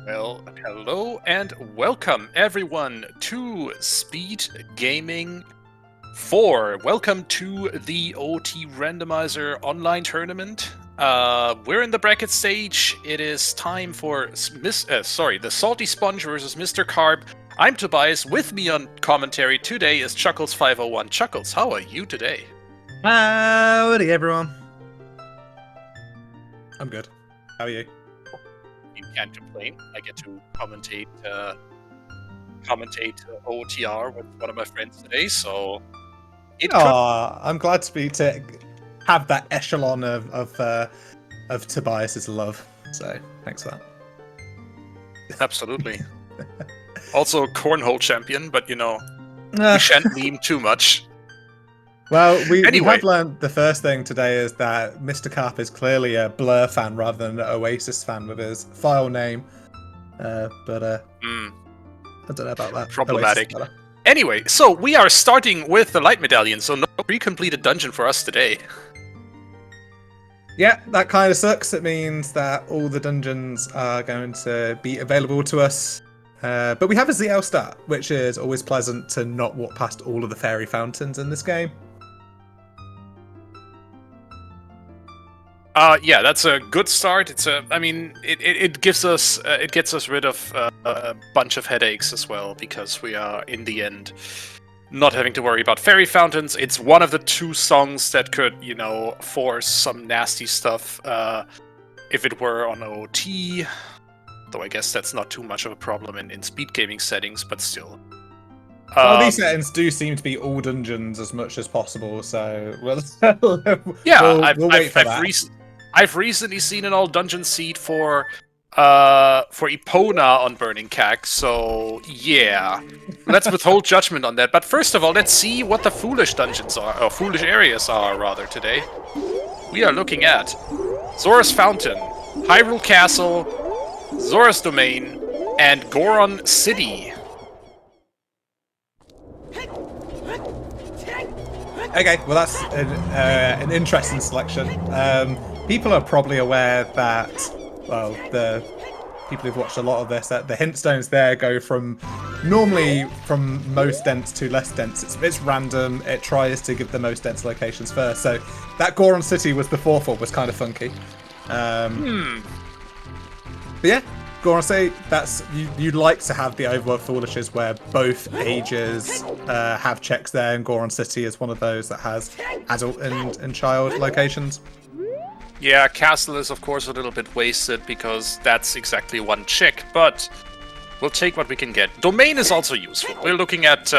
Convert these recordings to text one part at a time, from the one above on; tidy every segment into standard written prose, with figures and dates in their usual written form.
Well, hello and welcome everyone to Speed Gaming 4. Welcome to the OOT Randomizer online tournament. We're in the bracket stage. It is time for the Salty Sponge versus MisterKarp. I'm Tobias. With me on commentary today is Chuckles501. Chuckles, how are you today? Howdy everyone. I'm good. How are you? You can't complain. I get to commentate OOTR with one of my friends today, so I'm glad to have that echelon of Tobias's love. So thanks for that. Absolutely. Also cornhole champion, but you know, we shan't meme too much. Well, we Anyway. have learned the first thing today is that MisterKarp is clearly a Blur fan rather than an Oasis fan with his file name. I don't know about that. Problematic. Anyway, so we are starting with the light medallion, so no pre-completed dungeon for us today. Yeah, that kind of sucks. It means that all the dungeons are going to be available to us. But we have a ZL start, which is always pleasant to not walk past all of the fairy fountains in this game. Yeah, that's a good start. It gets us rid of a bunch of headaches as well, because we are in the end not having to worry about fairy fountains. It's one of the two songs that could, you know, force some nasty stuff if it were on OOT. Though I guess that's not too much of a problem in speed gaming settings, but still. Well, these settings do seem to be all dungeons as much as possible, so we'll wait for that. I've recently seen an all dungeon seed for Epona on Burning Cack, so yeah. Let's withhold judgment on that. But first of all, let's see what the foolish dungeons are, or foolish areas are rather today. We are looking at Zora's Fountain, Hyrule Castle, Zora's Domain, and Goron City. Okay, well that's an interesting selection. People are probably aware that, well, the people who've watched a lot of this, that the hint stones there go from normally from most dense to less dense. It's random. It tries to give the most dense locations first. So that Goron City was the fourth one, was kind of funky. But yeah, Goron City, that's you'd like to have the Overworld Foolishes where both ages have checks there, and Goron City is one of those that has adult and child locations. Yeah, Castle is of course a little bit wasted because that's exactly one check, but we'll take what we can get. Domain is also useful. We're looking at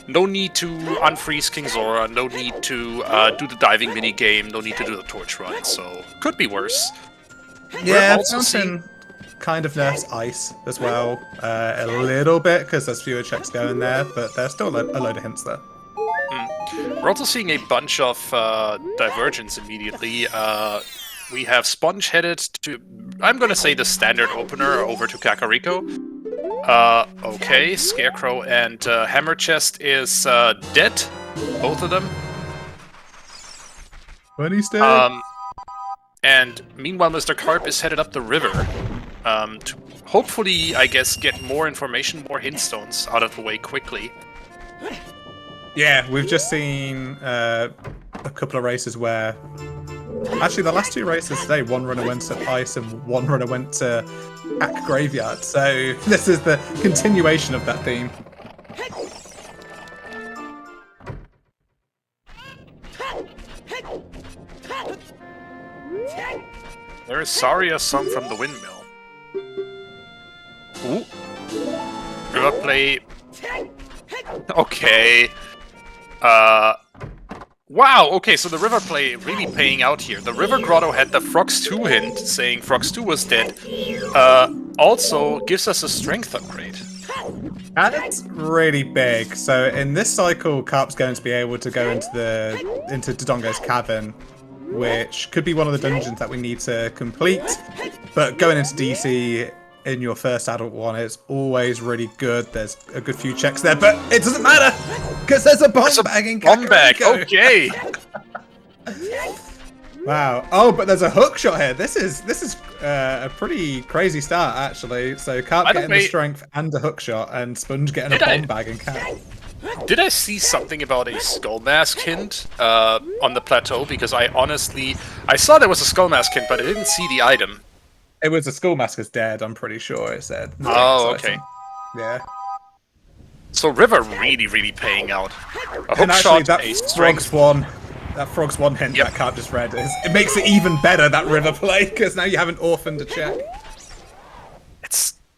no need to unfreeze King Zora, no need to do the diving minigame, no need to do the torch run, so could be worse. Yeah, Fountain kind of nerfs ice as well, a little bit, because there's fewer checks going there, but there's still a load of hints there. We're also seeing a bunch of divergence immediately. We have Sponge headed to, I'm gonna say, the standard opener over to Kakariko. Okay, Scarecrow and Hammer Chest is dead, both of them. Bunny stay. And meanwhile, MisterKarp is headed up the river to hopefully, I guess, get more information, more hint stones out of the way quickly. Yeah, we've just seen a couple of races where... Actually, the last two races today, one runner went to Ice and one runner went to Hack Graveyard. So this is the continuation of that theme. There is Saria's song from the windmill. Ooh. River play. Okay. Wow, okay, so the river play really paying out here. The River Grotto had the Frox 2 hint, saying Frox 2 was dead. Also gives us a strength upgrade. That's really big. So in this cycle, Karp's going to be able to go into Dodongo's Cavern, which could be one of the dungeons that we need to complete. But going into DC in your first adult one is always really good. There's a good few checks there, but it doesn't matter because there's a bomb bag in Kakariko. Bomb bag, okay. Wow. Oh, but there's a hook shot here. This is a pretty crazy start, actually. So Carp By the getting way, the strength and a hook shot, and Sponge getting a bomb bag and Cap. Did I see something about a skull mask hint on the plateau? Because I saw there was a skull mask hint, but I didn't see the item. It was a skull mask is dead, I'm pretty sure it said. Oh, okay. Yeah. So River really paying out. A hook And actually, shot, that a Frog's strength. one hint that Carp just read, it makes it even better, that River play, because now you have an orphan to check.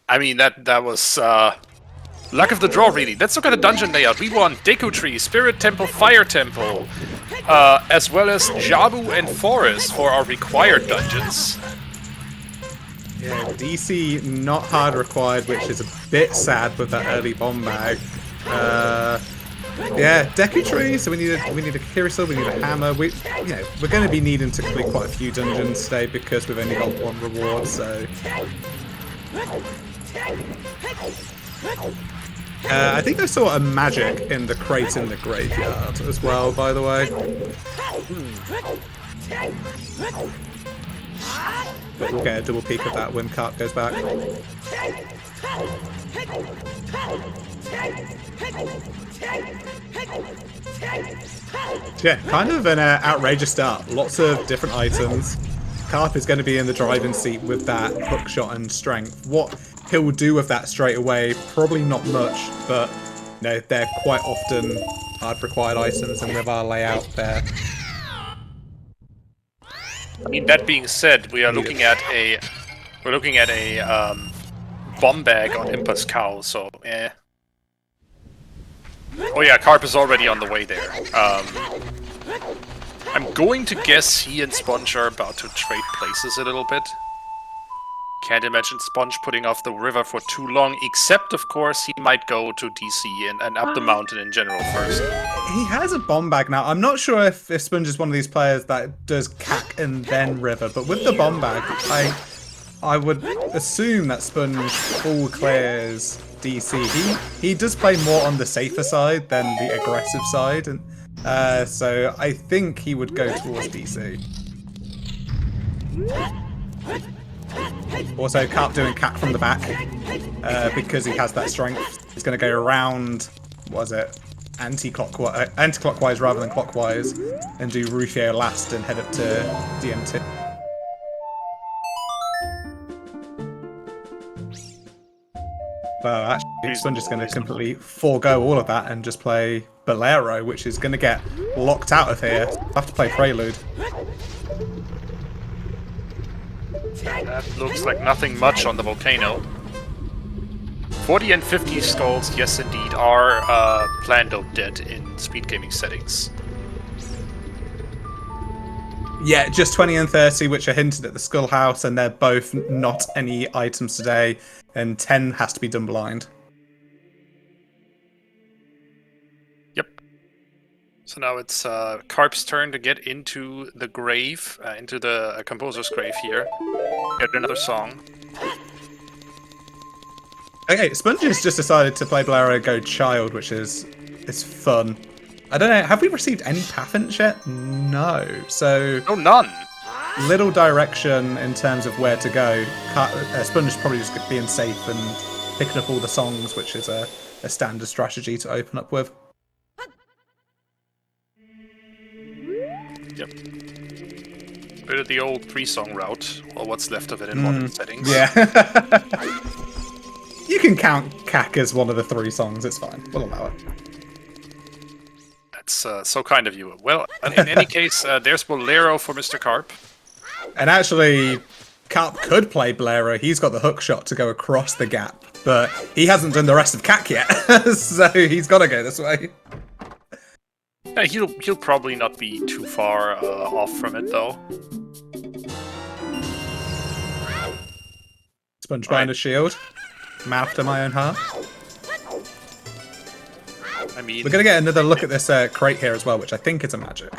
I mean, that was luck of the draw, really. Let's look at the dungeon layout. We want Deku Tree, Spirit Temple, Fire Temple, as well as Jabu and Forest for our required dungeons. Yeah, DC not hard required, which is a bit sad with that early bomb bag. Yeah, Deku Tree, so we need a Kirisa, we need a hammer. We're going to be needing to complete quite a few dungeons today because we've only got one reward, so... I think I saw a magic in the crate in the graveyard as well, by the way. But we'll get a double peek of that when Carp goes back. Yeah, kind of an outrageous start. Lots of different items. Carp is going to be in the driving seat with that hook shot and strength. What he'll do with that straight away, probably not much, but they're quite often hard required items, and with our layout there. I mean, that being said, we are looking at a bomb bag on Impa's cow, so eh. Oh yeah, Carp is already on the way there. I'm going to guess he and Sponge are about to trade places a little bit. Can't imagine Sponge putting off the river for too long, except, of course, he might go to DC and up the mountain in general first. He has a bomb bag now. I'm not sure if Sponge is one of these players that does CAC and then river, but with the bomb bag, I would assume that Sponge full clears DC. He does play more on the safer side than the aggressive side, and so I think he would go towards DC. Also, Carp doing CAC from the back because he has that strength. He's going to go around, what is it, anti-clockwise rather than clockwise, and do Rufio last and head up to DMT. Well, actually, Sponge is going to completely forego all of that and just play Bolero, which is going to get locked out of here. I'll have to play Prelude. That looks like nothing much on the volcano. 40 and 50 skulls, yes indeed, are Plando dead in Speedgaming settings. Yeah, just 20 and 30, which are hinted at the Skull House, and they're both not any items today, and 10 has to be done blind. Yep. So now it's Carp's turn to get into the grave, into the composer's grave here. Get another song. Okay, Sponge has just decided to play Bolero Go Child, which is fun. I don't know, have we received any path hints yet? No. So... Oh, none! Little direction in terms of where to go. Sponge is probably just being safe and picking up all the songs, which is a standard strategy to open up with. Yep. Bit of the old 3-song route, or what's left of it in modern settings. Yeah. You can count CAC as one of the 3 songs, it's fine. We'll allow it. That's so kind of you. Well, in any case, there's Bolero for MisterKarp. And actually, Carp could play Bolero. He's got the hook shot to go across the gap, but he hasn't done the rest of CAC yet, so he's got to go this way. Yeah, he'll probably not be too far off from it, though. Sponge behind a shield. Man after my own heart. I mean... We're going to get another look at this crate here as well, which I think is a magic.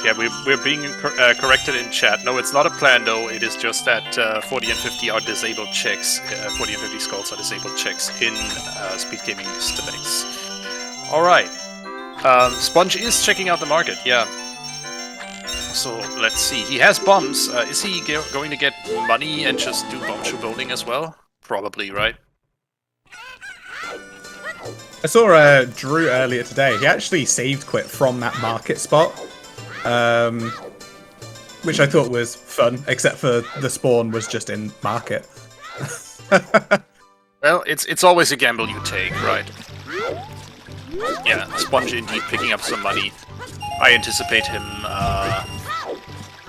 Yeah, we're being corrected in chat. No, it's not a Plando. It is just that 40 and 50 are disabled checks. 40 and 50 skulls are disabled checks in Speedgaming settings. All right. Sponge is checking out the market. Yeah. So let's see. He has bombs. Is he going to get money and just do bomb shoe building as well? Probably, right? I saw Drew earlier today. He actually saved quit from that market spot, which I thought was fun, except for the spawn was just in market. Well, it's always a gamble you take, right? Yeah, Sponge indeed picking up some money. I anticipate him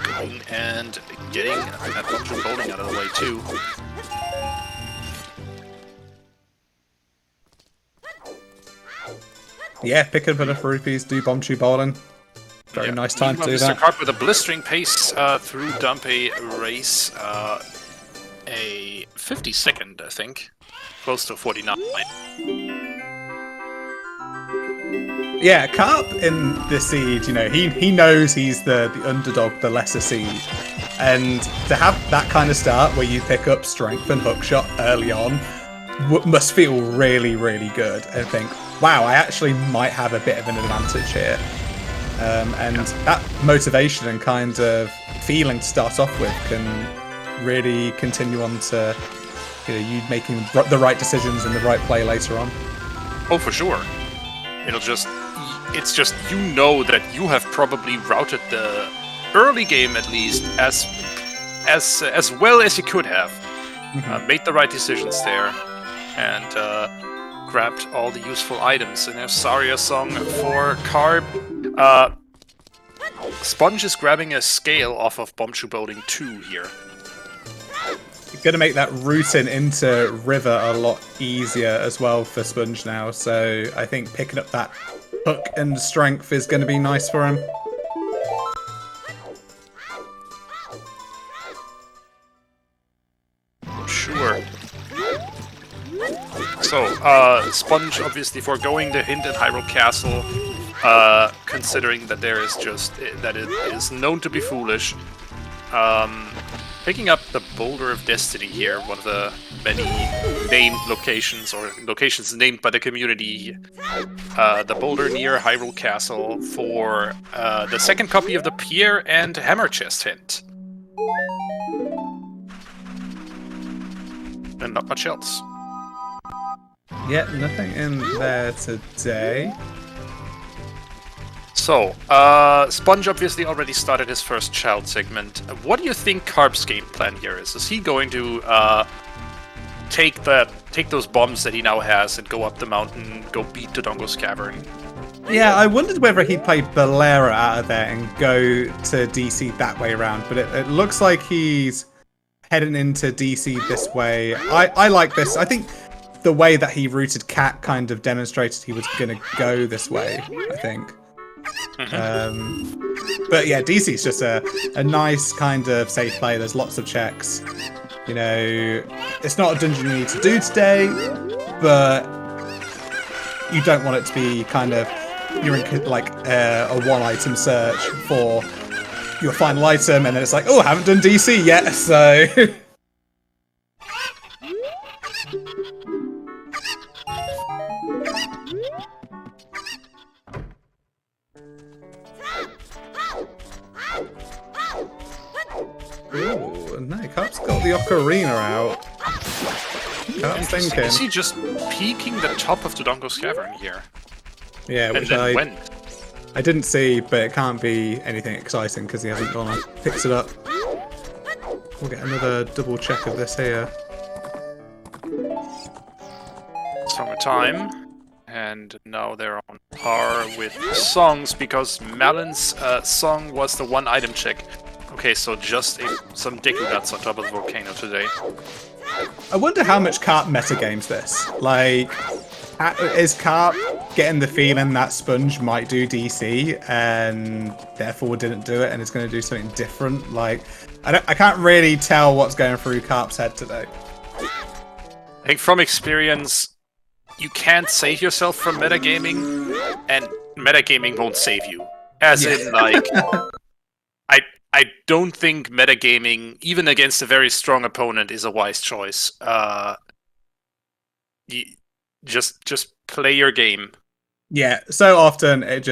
going and getting that bomb shoe building out of the way too. Yeah, pick up enough rupees, do bomb shoe bowling. Very nice time to do that. MisterKarp with a blistering pace through Dumpe race. A 52nd, I think. Close to 49. Yeah, Karp in this seed, you know, he knows he's the underdog, the lesser seed. And to have that kind of start where you pick up strength and hookshot early on must feel really, really good. And think, wow, I actually might have a bit of an advantage here. And that motivation and kind of feeling to start off with can really continue on to, you know, you making the right decisions in the right play later on. Oh, for sure. It's just, you know that you have probably routed the early game at least as well as you could have. Made the right decisions there, and grabbed all the useful items. And there's Saria song for Karp. Sponge is grabbing a scale off of Bomb Shoe Building 2 here. You're going to make that routing into River a lot easier as well for Sponge now, so I think picking up that hook and strength is going to be nice for him. Sure. So, Sponge obviously foregoing the hint at Hyrule Castle, considering that there is that it is known to be foolish. Picking up the Boulder of Destiny here, one of the many named locations, or locations named by the community. The boulder near Hyrule Castle for the second copy of the Pierre and Hammer chest hint. And not much else. Yeah, nothing in there today. So, Sponge obviously already started his first child segment. What do you think Karp's game plan here is? Is he going to take those bombs that he now has and go up the mountain, go beat Dodongo's Cavern? Yeah, I wondered whether he'd play Bolera out of there and go to DC that way around, but it looks like he's heading into DC this way. I like this. I think the way that he routed Cat kind of demonstrated he was going to go this way, I think. But yeah, DC's just a nice kind of safe play. There's lots of checks. You know, it's not a dungeon you need to do today, but you don't want it to be kind of, you're in like a one-item search for your final item, and then it's like, oh, I haven't done DC yet, so... Ooh, no, Karp's got the ocarina out. Karp's thinking. Is he just peeking the top of Dodongo's Cavern here? Yeah, which I didn't see, but it can't be anything exciting because he hasn't gone and picked it up. We'll get another double check of this here. Summertime. And now they're on par with songs because Malon's song was the one item check. Okay, so just some dicky nuts on top of the volcano today. I wonder how much Karp metagames this. Like, is Karp getting the feeling that Sponge might do DC and therefore didn't do it and is going to do something different? Like, I can't really tell what's going through Karp's head today. I think from experience, you can't save yourself from metagaming, and metagaming won't save you. As in, like, I don't think metagaming, even against a very strong opponent, is a wise choice. You just play your game. Yeah, so often it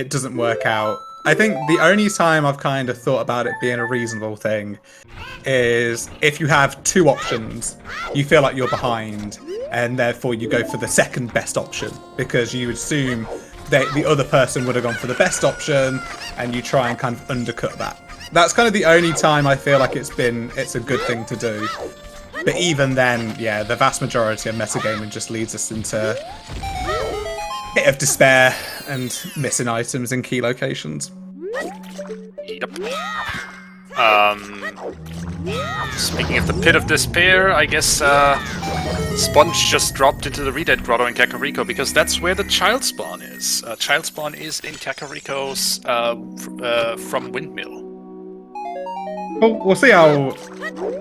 doesn't work out. I think the only time I've kind of thought about it being a reasonable thing is if you have two options, you feel like you're behind, and therefore you go for the second best option because you assume that the other person would have gone for the best option, and you try and kind of undercut that. That's kind of the only time I feel like it's a good thing to do. But even then, yeah, the vast majority of metagaming just leads us into a bit of despair and missing items in key locations. Yep. Speaking of the Pit of Despair, I guess Sponge just dropped into the Redead Grotto in Kakariko because that's where the child spawn is. Child spawn is in Kakariko's from Windmill. Well, we'll see how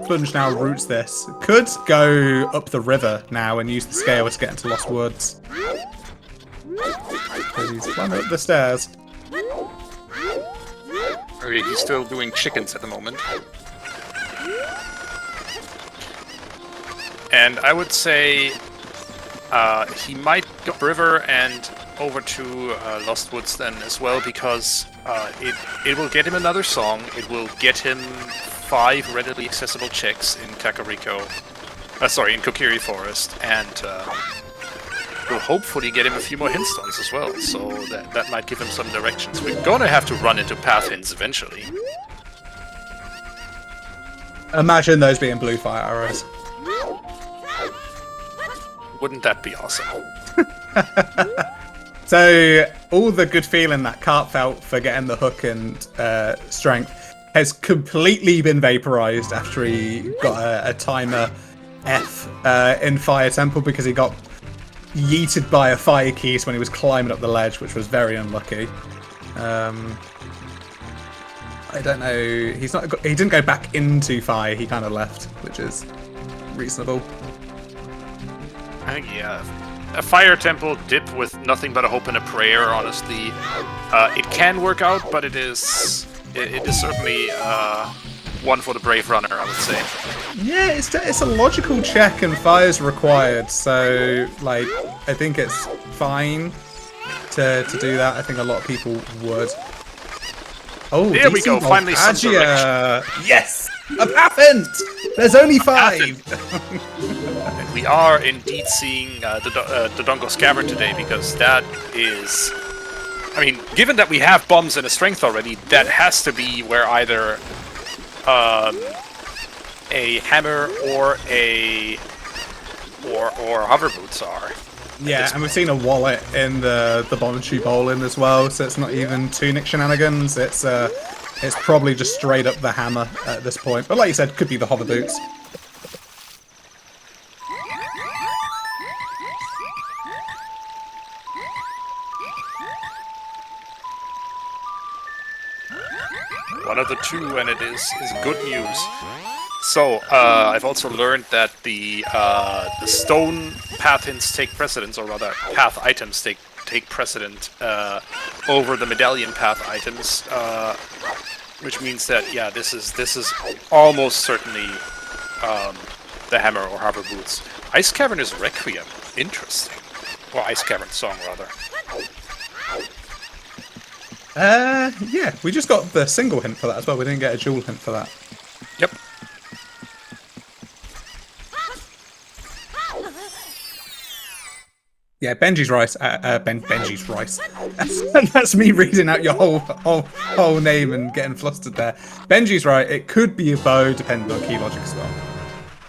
Sponge now routes this. Could go up the river now and use the scale to get into Lost Woods. But he's climbing up the stairs. Okay, he's still doing chickens at the moment. And I would say he might go river and over to Lost Woods then as well, because it will get him another song. It will get him 5 readily accessible checks in Kakariko. In Kokiri Forest, and will hopefully get him a few more hint stones as well. So that might give him some directions. We're gonna have to run into path hints eventually. Imagine those being blue fire arrows. Wouldn't that be awesome? So all the good feeling that Karp felt for getting the hook and strength has completely been vaporized after he got a timer F in Fire Temple because he got yeeted by a fire keys when he was climbing up the ledge, which was very unlucky. I don't know. He didn't go back into fire. He kind of left, which is reasonable. I think, yeah. A Fire Temple dip with nothing but a hope and a prayer, honestly. It can work out, but it is certainly one for the brave runner, I would say. Yeah, it's a logical check and fire's required, so like I think it's fine to do that. I think a lot of people would. Oh, there we go, finally some direction. Yes! A path hint! There's only 5! And we are indeed seeing the Dongo's Cavern today, because that is... I mean, given that we have bombs and a strength already, that has to be where either a hammer or hover boots are. Yeah, and we've seen a wallet in the Bombetry Bowling as well, so it's not even tunic shenanigans. It's probably just straight up the hammer at this point. But like you said, could be the hover boots. One of the two, and it is good news. So, I've also learned that the stone path hints take precedence, or rather, path items take precedent over the medallion path items, which means that, yeah, this is almost certainly the hammer or hover boots. Ice Cavern is Requiem. Interesting. Or Ice Cavern song, rather. Yeah, we just got the single hint for that as well. We didn't get a dual hint for that. Yep. Yeah, Benji's rice. Benji's rice. That's me reading out your whole name and getting flustered there. Benji's right. It could be a bow, depending on key logic as well.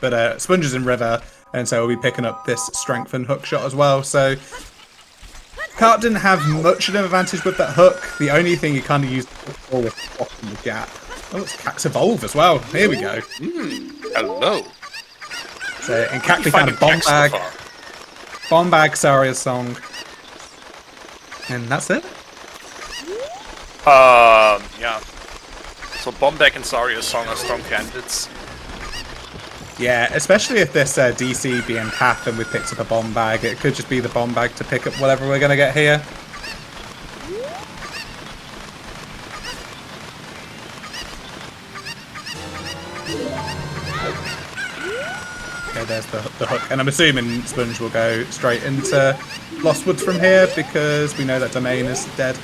But Sponge is in river, and so we'll be picking up this strength and hook shot as well. So Karp didn't have much of an advantage with that hook. The only thing he kind of used was blocking the gap. Oh, it's Cax Evolve as well. Here we go. Hello. So in Cax we found a bomb bag. Bomb bag, Saria's song. And that's it? Yeah. So Bomb Bag and Saria's song are strong candidates. Yeah, especially if this DC being half and we picked up a bomb bag. It could just be the bomb bag to pick up whatever we're going to get here. Okay, there's the hook. And I'm assuming Sponge will go straight into Lost Woods from here because we know that Domain is dead.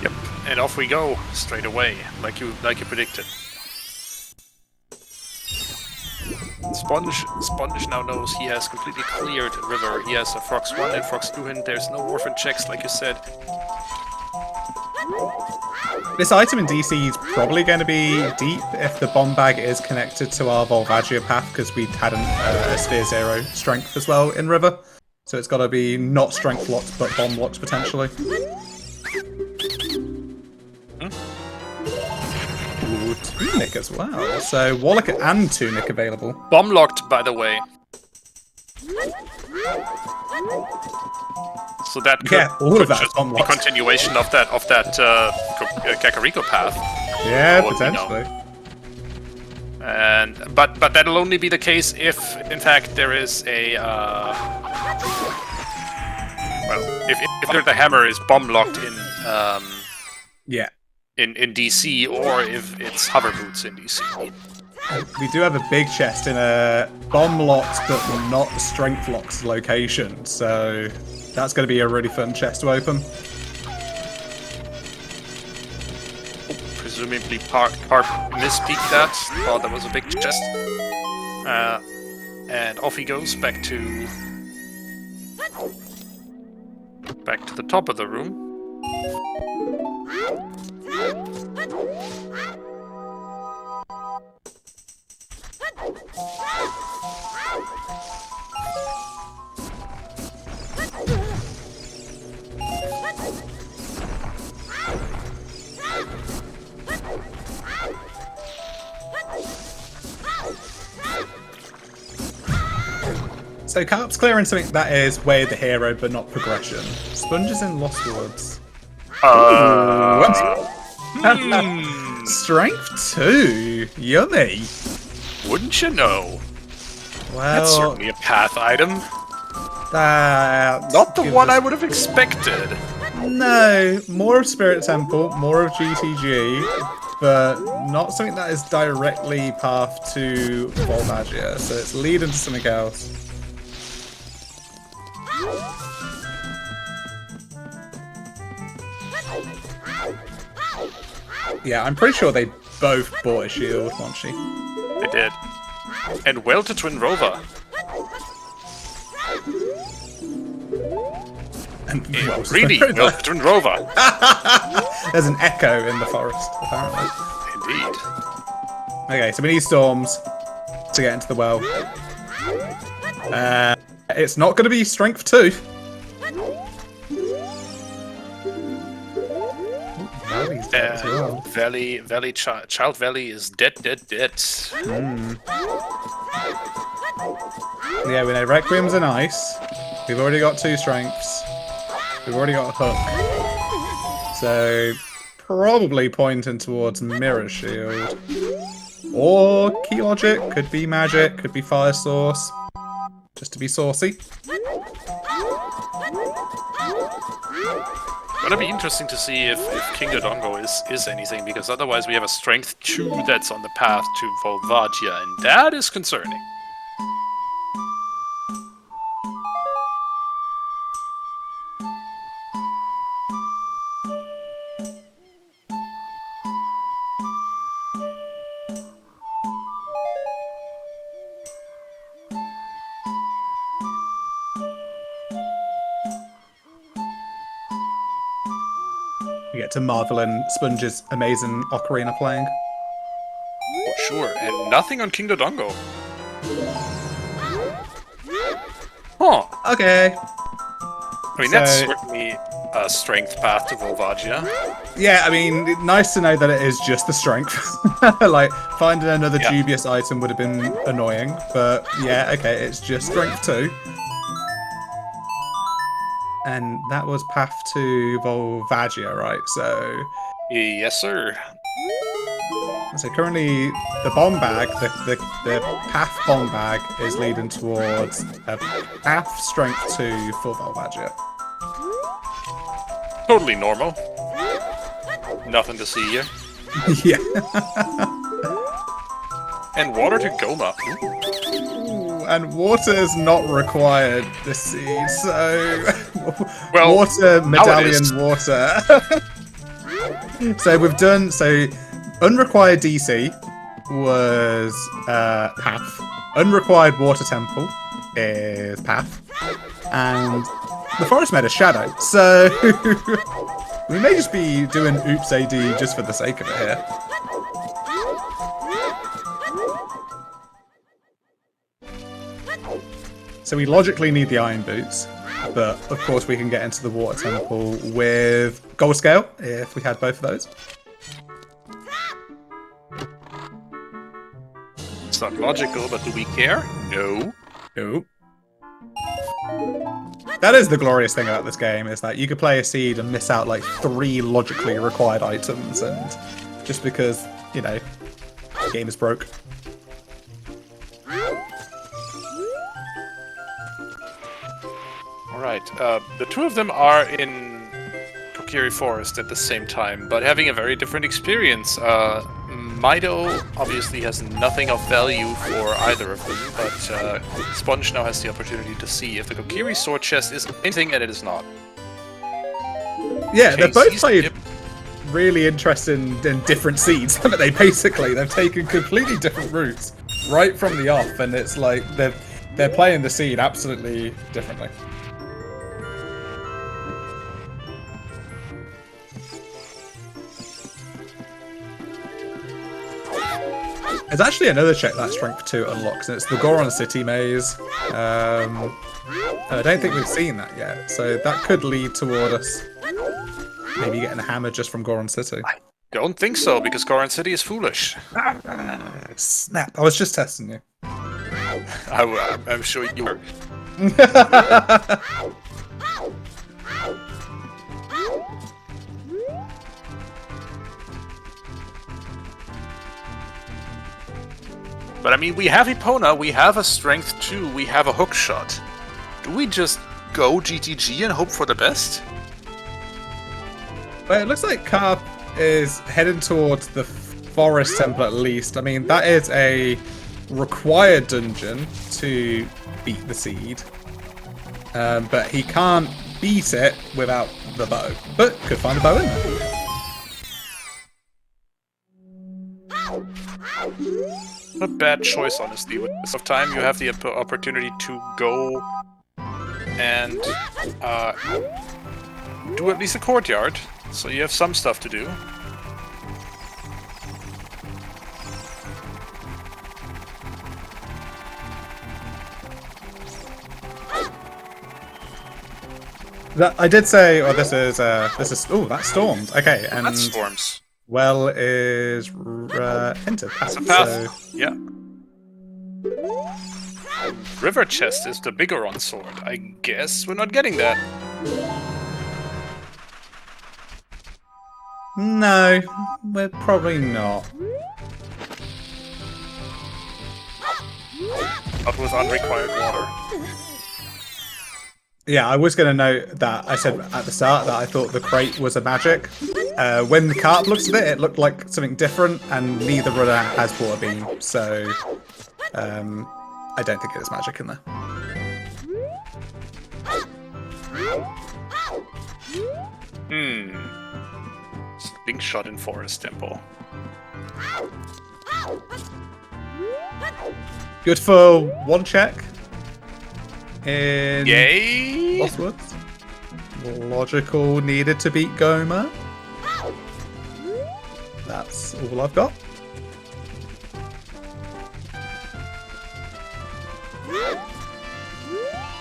Yep, and off we go straight away, like you predicted. Sponge now knows he has completely cleared River. He has a Frox 1 and Frox 2 in. There's no orphan checks, like you said. This item in DC is probably going to be deep if the bomb bag is connected to our Volvagia path, because we had a Sphere 0 strength as well in River. So it's got to be not strength locked, but bomb locked potentially. Ooh, Tunic as well. So Warlock and Tunic available. Bomb locked, by the way. So that could, all of that just be continuation of that Kakariko path. Yeah, potentially. And but that'll only be the case if, in fact, there is a if the hammer is bomb locked in in DC, or if it's hover boots in DC. We do have a big chest in a bomb locked but not strength locked location, so that's going to be a really fun chest to open. Presumably Karp mispeaked that. Thought that was a big chest. And off he goes back to the top of the room. So Karp's clearing something that is way the hero, but not progression. Sponge is in Lost Woods. Strength 2, yummy. Wouldn't you know? Well, that's certainly a path item. That not the one I would have expected. No, more of Spirit Temple, more of GTG, but not something that is directly path to Volvagia. So it's leading to something else. Yeah, I'm pretty sure they both bought a shield, Monchi. They did. And well to Twin Rover. And really well to Twin Rover. There's an echo in the forest, apparently. Indeed. Okay, so we need storms to get into the well. It's not going to be strength 2. Child Valley is dead. Yeah, we know Requiem's are nice. We've already got 2 strengths. We've already got a hook. So, probably pointing towards Mirror Shield. Or Key Logic, could be Magic, could be Fire Source. Just to be saucy. Gonna be interesting to see if King Dodongo is anything, because otherwise we have a strength 2 that's on the path to Volvagia, and that is concerning. We get to marvel in Sponge's amazing Ocarina playing. Oh, sure, and nothing on King Dodongo. Huh. Okay. I mean, that's certainly a strength path to Volvagia. Yeah, I mean, nice to know that it is just the strength. Like, finding another dubious item would have been annoying, but yeah, okay, it's just strength 2. And that was path to Volvagia, right? So... Yes, sir. So currently, the bomb bag, the path bomb bag is leading towards a path strength 2 for Volvagia. Totally normal. Nothing to see here. Yeah. And water to Goma. Ooh, and water is not required this seed, so Well, water, now it medallion, is. water. So we've done unrequired DC was path. Unrequired water temple is path. And the forest made a shadow, so we may just be doing oops AD just for the sake of it here. So we logically need the iron boots, but of course we can get into the water temple with gold scale if we had both of those. It's not logical, but do we care? No. No. That is the glorious thing about this game, is that you could play a seed and miss out like 3 logically required items, and just because, you know, the game is broke. Alright, the two of them are in Kokiri Forest at the same time, but having a very different experience. Mido obviously has nothing of value for either of them, but Sponge now has the opportunity to see if the Kokiri sword chest is anything, and it is not. Yeah, they're both Casey's- played yep. really interesting and different seeds, haven't they? Basically, they've taken completely different routes right from the off, and it's like they're playing the seed absolutely differently. There's actually another check that Strength 2 unlocks, and it's the Goron City Maze. And I don't think we've seen that yet, so that could lead toward us maybe getting a hammer just from Goron City. I don't think so, because Goron City is foolish. Snap! I was just testing you. I'm sure you were. But I mean, we have Epona, we have a Strength 2, we have a hook shot. Do we just go GTG and hope for the best? Well, it looks like Karp is heading towards the forest temple at least. I mean, that is a required dungeon to beat the seed. But he can't beat it without the bow. But could find a bow in there. A bad choice, honestly. With this of time, you have the opportunity to go and do at least a courtyard, so you have some stuff to do. I did say, oh, this is, oh, that stormed. Okay, and That storms. well is entered. That's a path. So, Yeah. River chest is the bigger on sword. I guess we're not getting that. no, we're probably not. Not with unrequired water. Yeah, I was going to note that I said at the start that I thought the crate was a magic. When the Karp looked at it, it looked like something different, and neither runner has water beam, so I don't think it is magic in there. Slingshot in Forest Temple. Good for one check. In Yay! Lost Woods. Logical needed to beat Goma. That's all I've got.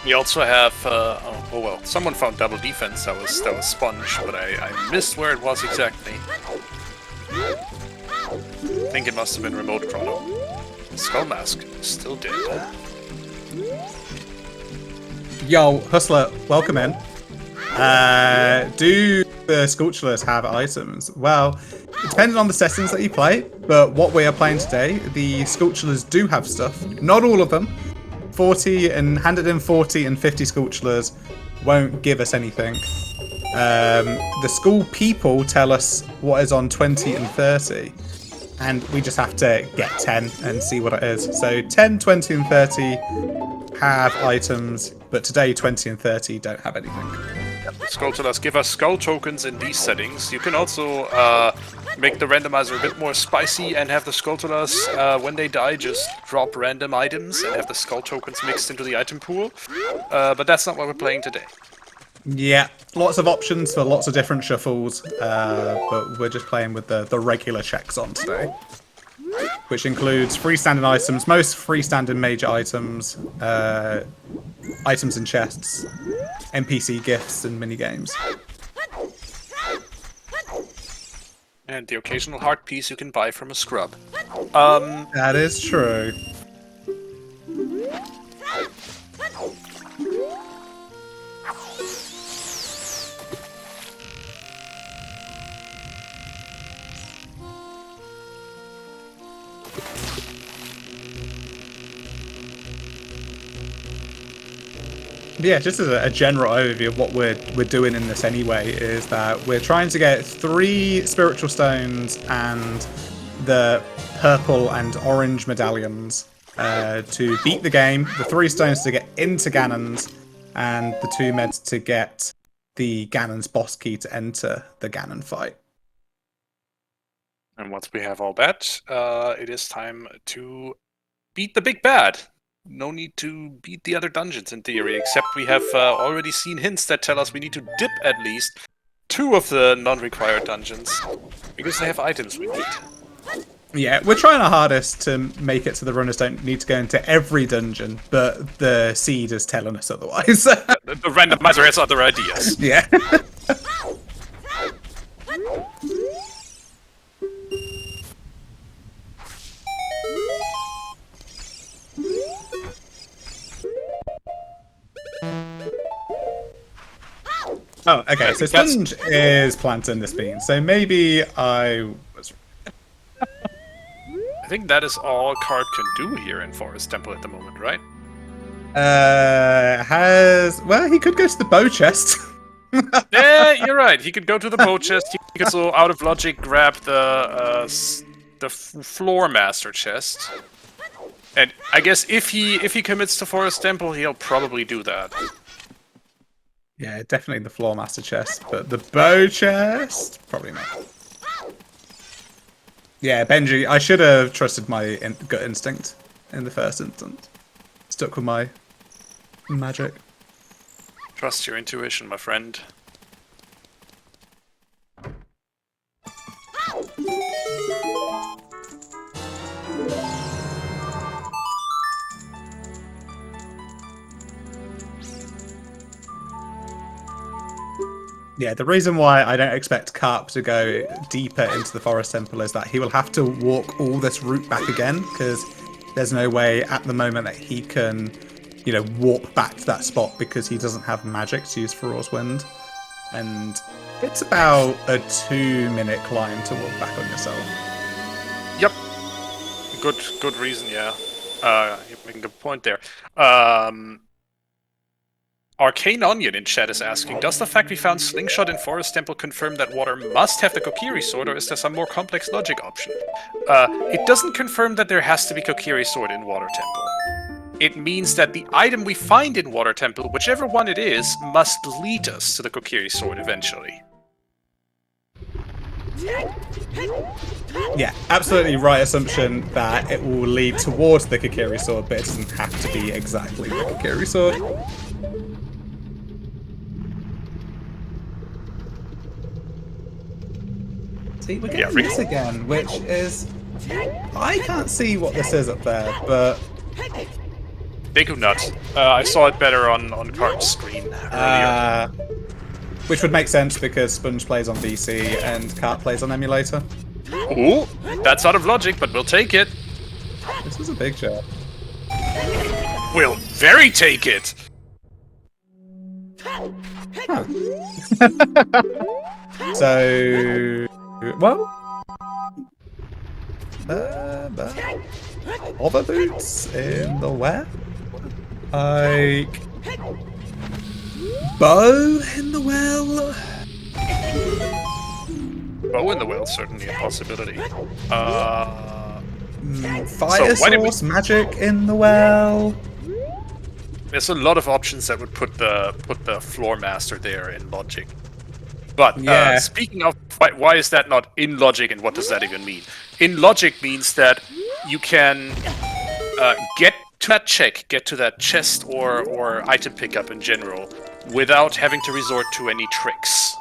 We also have, oh well, someone found double defense. That was Sponge, but I missed where it was exactly. I think it must have been Remote Chrono. Skull Mask still dead. Yo, Hustler, welcome in. Do the Sculptureless have items? Well, it depends on the settings that you play, but what we are playing today, the Sculptureless do have stuff. Not all of them. 40 and handed in 40 and 50 Sculptureless won't give us anything. the school people tell us what is on 20 and 30. And we just have to get 10 and see what it is. So 10, 20, and 30 have items, but today 20 and 30 don't have anything. Skulltulas give us skull tokens in these settings. You can also make the randomizer a bit more spicy and have the Skulltulas, when they die, just drop random items and have the skull tokens mixed into the item pool. But that's not what we're playing today. Yeah, lots of options for lots of different shuffles, but we're just playing with the regular checks on today. Which includes freestanding items, most freestanding major items, items in chests, NPC gifts, and minigames. And the occasional heart piece you can buy from a scrub. That is true. Yeah, just as a general overview of what we're doing in this anyway, is that we're trying to get 3 spiritual stones and the purple and orange medallions to beat the game, the 3 stones to get into Ganon's, and the 2 meds to get the Ganon's boss key to enter the Ganon fight. And once we have all that, it is time to beat the big bad. No need to beat the other dungeons in theory, except we have already seen hints that tell us we need to dip at least 2 of the non-required dungeons, because they have items we need. Yeah, we're trying our hardest to make it so the runners don't need to go into every dungeon, but the seed is telling us otherwise. The randomizer has other ideas. Yeah. Oh, okay, so Sponge is planting this bean, so maybe I was... I think that is all Karp can do here in Forest Temple at the moment, right? Well, he could go to the bow chest. Yeah, you're right. He could go to the bow chest. He could also, out of logic, grab the floor master chest. And I guess if he commits to Forest Temple, he'll probably do that. Yeah, definitely the floor master chest, but the bow chest, probably not. Yeah, Benji, I should have trusted my gut instinct in the first instance. Stuck with my magic. Trust your intuition, my friend. Yeah, the reason why I don't expect Karp to go deeper into the Forest Temple is that he will have to walk all this route back again, because there's no way at the moment that he can, you know, warp back to that spot because he doesn't have magic to use for Frost Wind. And it's about a 2-minute climb to walk back on yourself. Yep. Good reason, yeah. You're making a good point there. Arcane Onion in chat is asking, does the fact we found Slingshot in Forest Temple confirm that water must have the Kokiri sword, or is there some more complex logic option? It doesn't confirm that there has to be Kokiri sword in Water Temple. It means that the item we find in Water Temple, whichever one it is, must lead us to the Kokiri sword eventually. Yeah, absolutely right assumption that it will lead towards the Kokiri sword, but it doesn't have to be exactly the Kokiri sword. See, we're getting this again, which is... I can't see what this is up there, but... Big nut. I saw it better on Karp's screen earlier. Which would make sense because Sponge plays on VC and Karp plays on emulator. Ooh, that's out of logic, but we'll take it. This is a big job. We'll very take it! Huh. So... Well... Other boots in the where? Like... Bow in the well? Bow in the well, certainly a possibility. Fire source, magic in the well. There's a lot of options that would put the floor master there in logic. But Yeah. speaking of, why is that not in logic, and what does that even mean? In logic means that you can get to that check, get to that chest or item pickup in general, without having to resort to any tricks.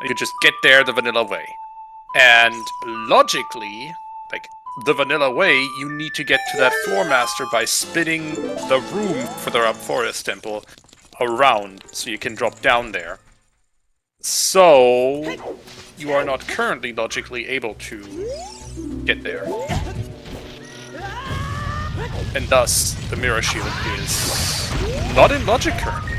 You can just get there the vanilla way. And logically, like the vanilla way, you need to get to that floor master by spinning the room for the Forest Temple around, so you can drop down there. So you are not currently logically able to get there. And thus, the Mirror Shield is not in logic currently.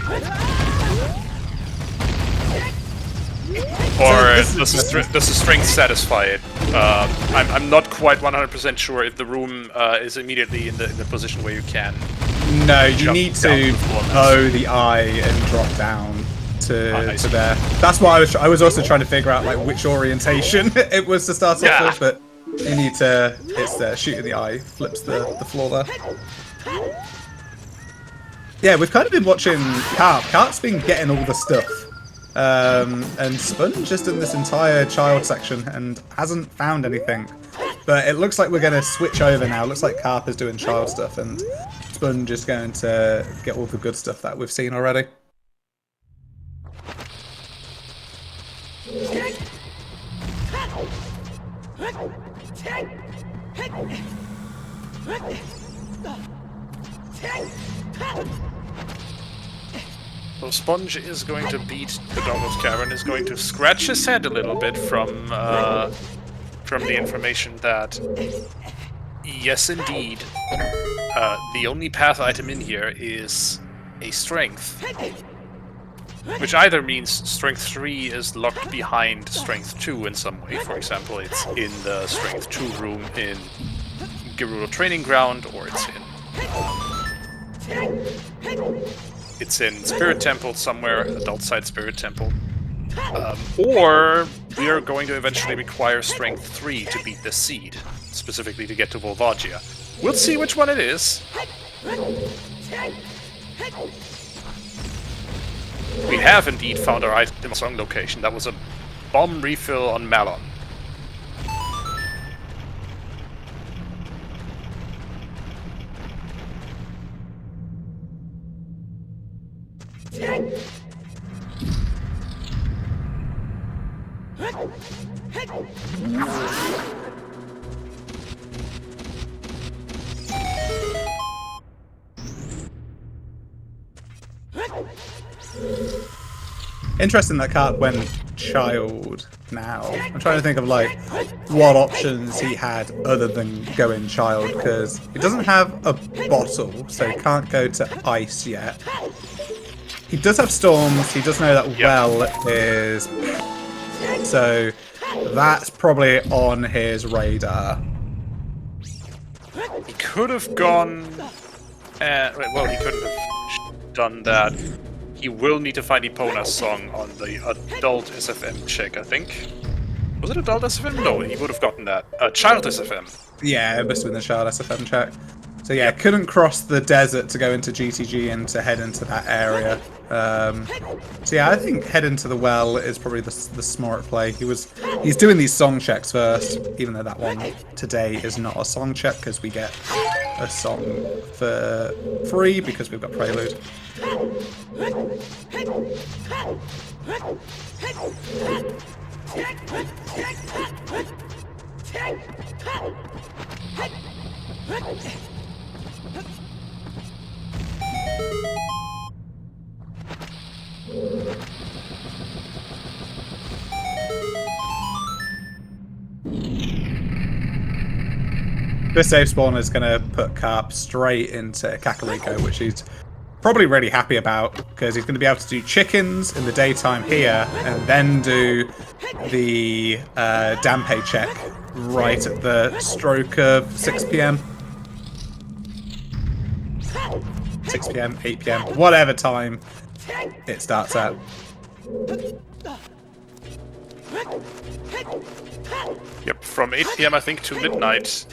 Or does the strength satisfy it? I'm not quite 100% sure if the room is immediately in the position where you can. No, you need to bow the eye and drop down to there. That's why I was also trying to figure out like which orientation it was to start off with, but you need to. It's there. Shooting the eye flips the floor there. Yeah, we've kind of been watching Karp. Karp's been getting all the stuff. And Spun just in this entire child section and hasn't found anything. But it looks like we're going to switch over now. It looks like Karp is doing child stuff and Spun just going to get all the good stuff that we've seen already. So Sponge is going to beat the Doggo's Cavern, is going to scratch his head a little bit from the information that, yes indeed, the only path item in here is a Strength. Which either means Strength 3 is locked behind Strength 2 in some way. For example, it's in the Strength 2 room in Gerudo Training Ground, or it's in Spirit Temple somewhere, Adult Side Spirit Temple. Or we are going to eventually require Strength 3 to beat the Seed, specifically to get to Volvagia. We'll see which one it is. We have indeed found our item song location. That was a bomb refill on Malon. Interesting that Karp went child now. I'm trying to think of like what options he had other than going child, because he doesn't have a bottle, so he can't go to ice yet. He does have storms, he does know that well is, so that's probably on his radar. He could have gone, well, he couldn't have done that. He will need to find Epona's song on the adult SFM check, I think. Was it adult SFM? No, he would have gotten that. Child SFM. Yeah, it must have been the child SFM check. So yeah, couldn't cross the desert to go into GTG and to head into that area. So yeah, I think head into the well is probably the smart play. He's doing these song checks first, even though that one today is not a song check because we get a song for free because we've got Prelude. This save spawn is going to put Karp straight into Kakariko, which he's probably really happy about, because he's going to be able to do chickens in the daytime here, and then do the Dampe check right at the stroke of 6 PM. 6 PM, 8 PM, whatever time it starts at. Yep, from 8 PM I think to midnight.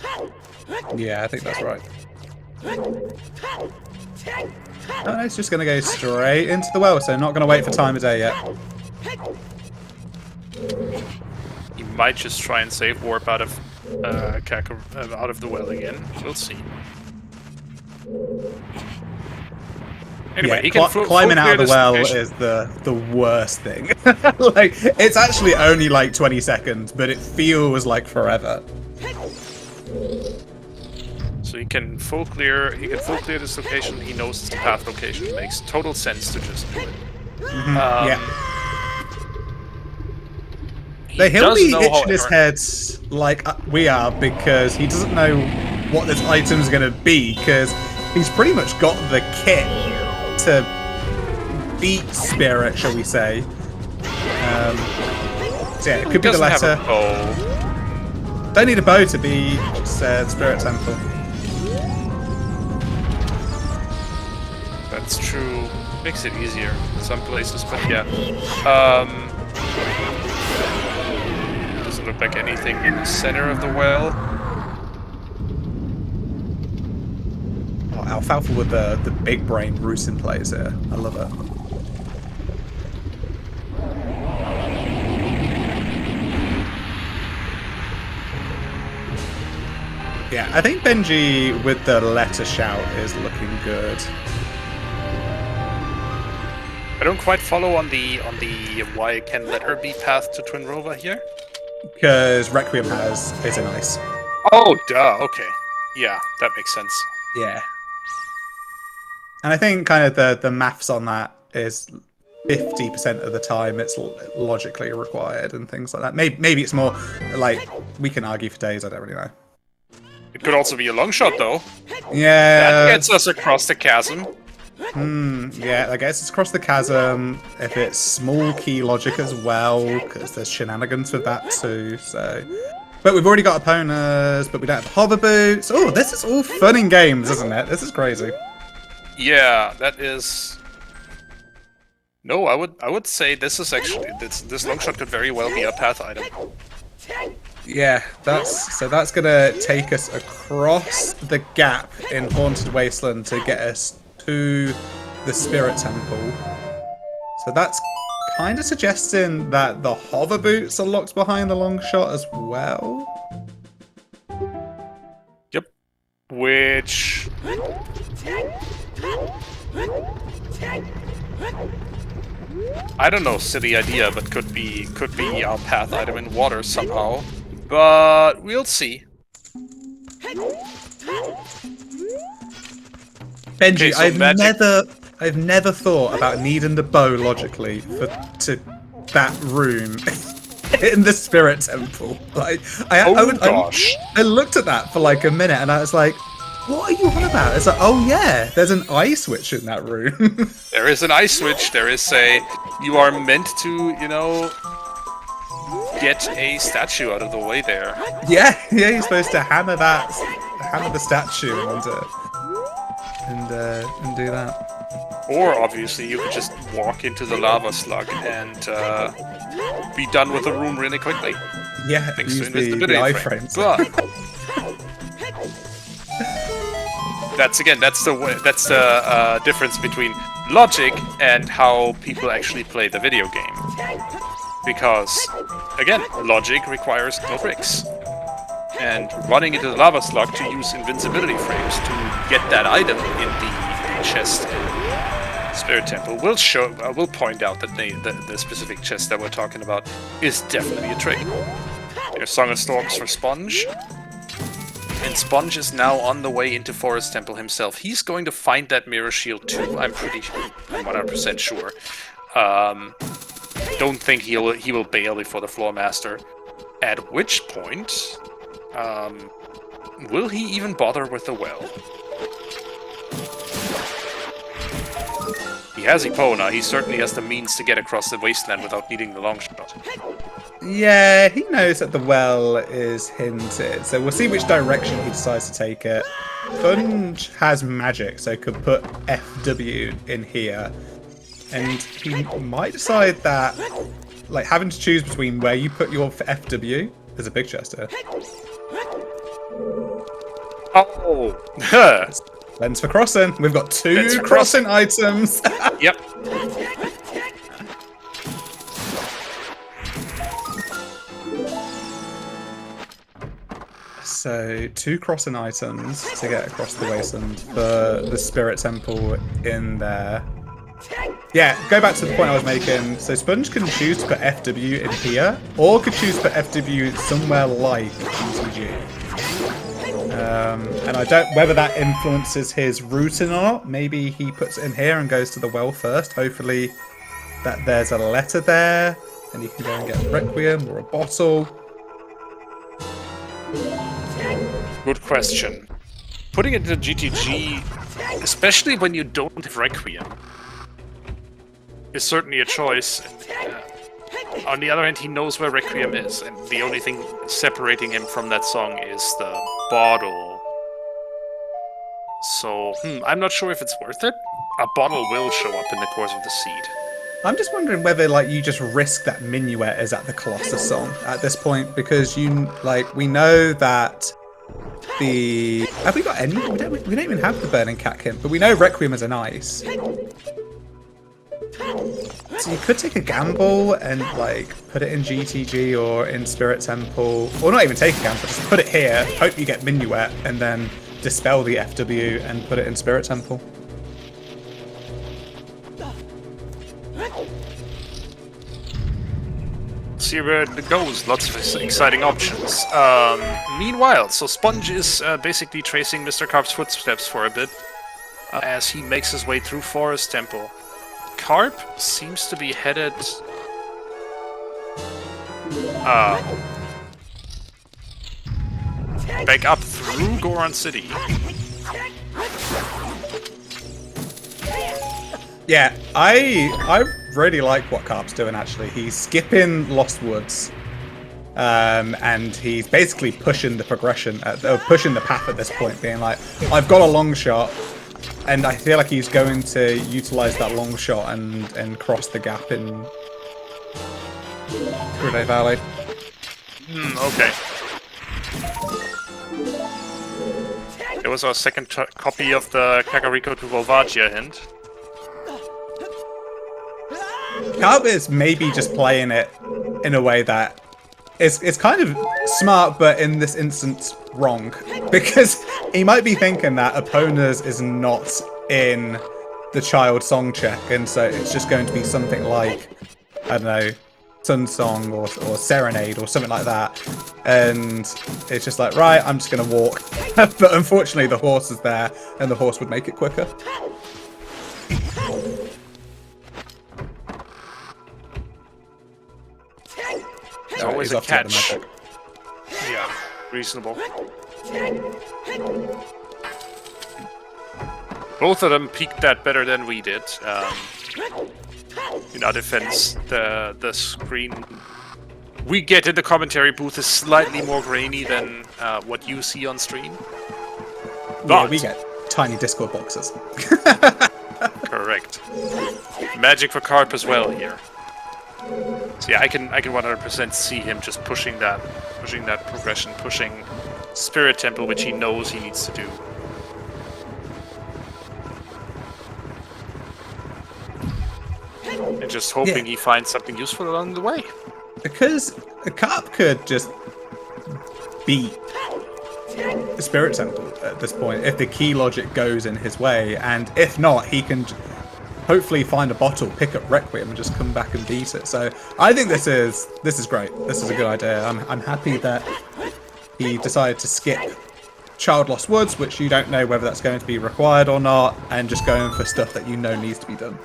Yeah, I think that's right. Oh, it's just going to go straight into the well, so not going to wait for time of day yet. He might just try and save warp out of out of the well again. We'll see. Anyway, Yeah, he can climbing out of the well location. is the worst thing. Like, it's actually only like 20 seconds, but it feels like forever. So he can full clear. He can full clear this location. He knows it's the path location. It makes total sense to just do it. Yeah. He He'll does be know, itching his however- head like we are because he doesn't know what this item's going to be, because he's pretty much got the kit to beat Spirit, shall we say. So yeah, it could be the doesn't have letter. a bow. Don't need a bow to be Spirit Temple. That's true. Makes it easier in some places, but yeah. Doesn't look like anything in the center of the well. Oh, Alfalfa with the big brain Roosin plays here. I love it. Yeah, I think Benji with the letter shout is looking good. I don't quite follow on the why can let her be path to Twin Rova here. Because Requiem is in ice. Oh, duh. Okay. Yeah, that makes sense. Yeah. And I think kind of the maths on that is 50% of the time it's logically required and things like that. Maybe it's more like, we can argue for days, I don't really know. It could also be a long shot, though. Yeah. That gets us across the chasm. Yeah, I guess it's across the chasm. If it's small key logic as well, because there's shenanigans with that too, so... But we've already got opponents, but we don't have hover boots. Oh, this is all fun and games, isn't it? This is crazy. Yeah, that is... No, I would say this is actually... This long shot could very well be a path item. Yeah, that's gonna take us across the gap in Haunted Wasteland to get us to the Spirit Temple. So that's kind of suggesting that the hover boots are locked behind the long shot as well. Yep. Which... I don't know, silly idea, but could be our path item in water somehow. But we'll see. Benji, Okay, so I've never thought about needing the bow logically to that room in the Spirit Temple. Like, I looked at that for like a minute and I was like, what are you on about? It's like, oh yeah, there's an eye switch in that room. There is an ice switch. There is you are meant to, get a statue out of the way there. yeah, you're supposed to hammer the statue and do that. Or obviously you could just walk into the lava slug and be done with the room really quickly. Yeah, Thanks to use the invisibility iframes. But that's the difference between logic and how people actually play the video game. Because, again, logic requires no bricks. And running into the lava slug to use invincibility frames to get that item in the chest in Spirit Temple will point out that the specific chest that we're talking about is definitely a trick. There's Song of Storms for Sponge. And Sponge is now on the way into Forest Temple himself. He's going to find that mirror shield too. I'm 100% sure. Don't think he will bail before the Floor Master. At which point, will he even bother with the well? He has Epona. He certainly has the means to get across the wasteland without needing the long shot. Yeah, he knows that the well is hinted, so we'll see which direction he decides to take it. Sponge has magic, so could put FW in here. And he might decide that like having to choose between where you put your FW. There's a big chest here. Oh! Lens for crossing. We've got 2 crossing items. Yep. So 2 crossing items to get across the wasteland for the spirit temple in there. Yeah, go back to the point I was making. So Sponge can choose to put FW in here, or could choose to put FW somewhere like GTG. And I don't whether that influences his routing or not. Maybe he puts it in here and goes to the well first. Hopefully that there's a letter there, and he can go and get a Requiem or a bottle. Good question. Putting it into GTG, especially when you don't have Requiem, is certainly a choice. On the other hand, he knows where Requiem is, and the only thing separating him from that song is the bottle. So, I'm not sure if it's worth it. A bottle will show up in the course of the seed. I'm just wondering whether, like, you just risk that Minuet is at the Colossus song at this point, because we know that have we got any? We don't even have the Burning Catkin, but we know Requiem is an ice. So you could take a gamble and, like, put it in GTG or in Spirit Temple, or not even take a gamble, just put it here, hope you get Minuet, and then dispel the FW and put it in Spirit Temple. See where it goes. Lots of exciting options. Meanwhile, so Sponge is basically tracing MisterKarp's footsteps for a bit as he makes his way through Forest Temple. Karp seems to be headed back up through Goron City. Yeah, I really like what Karp's doing, actually. He's skipping Lost Woods, and he's basically pushing the progression, pushing the path at this point, being like, I've got a long shot, and I feel like he's going to utilize that long shot and cross the gap in Grenade Valley. Okay. There was our second copy of the Kakariko to Volvagia hint. Karp is maybe just playing it in a way that it's kind of smart, but in this instance wrong, because he might be thinking that Opponers is not in the child song check, and so it's just going to be something like, I don't know, Sun Song or Serenade or something like that, and it's just like, right, I'm just going to walk. But unfortunately the horse is there, and the horse would make it quicker. It's always a catch. Yeah, reasonable. Both of them peaked that better than we did. In our defense, the screen we get in the commentary booth is slightly more grainy than what you see on stream. Yeah, we get tiny Discord boxes. Correct. Magic for Karp as well here. So yeah, I can 100% see him just pushing that progression, pushing Spirit Temple, which he knows he needs to do. And just hoping he finds something useful along the way. Because Karp could just beat the Spirit Temple at this point if the key logic goes in his way, and if not, he can hopefully find a bottle, pick up Requiem, and just come back and beat it. So I think this is great. This is a good idea. I'm happy that he decided to skip Child Lost Woods, which you don't know whether that's going to be required or not, and just going for stuff that you know needs to be done.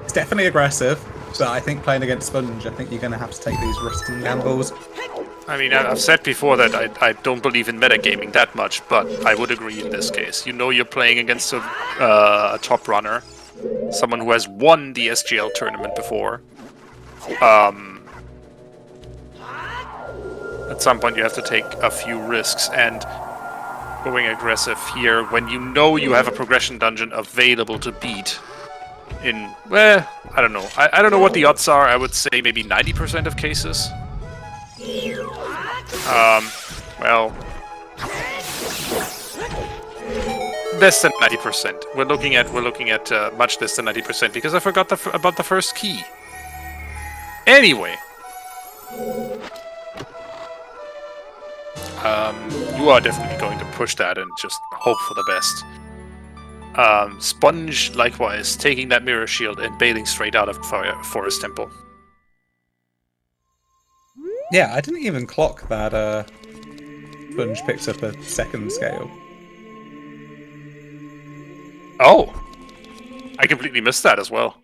It's definitely aggressive, but I think playing against Sponge, I think you're going to have to take these risks and gambles. I mean, I've said before that I don't believe in metagaming that much, but I would agree in this case. You know you're playing against a top runner, someone who has won the SGL tournament before. At some point you have to take a few risks, and going aggressive here when you know you have a progression dungeon available to beat. Well, I don't know. I don't know what the odds are. I would say maybe 90% of cases. Well, less than 90%. We're looking at much less than 90% because I forgot about the first key. Anyway, you are definitely going to push that and just hope for the best. Sponge, likewise, taking that mirror shield and bailing straight out of Forest Temple. Yeah, I didn't even clock that Sponge picked up a second scale. Oh! I completely missed that as well.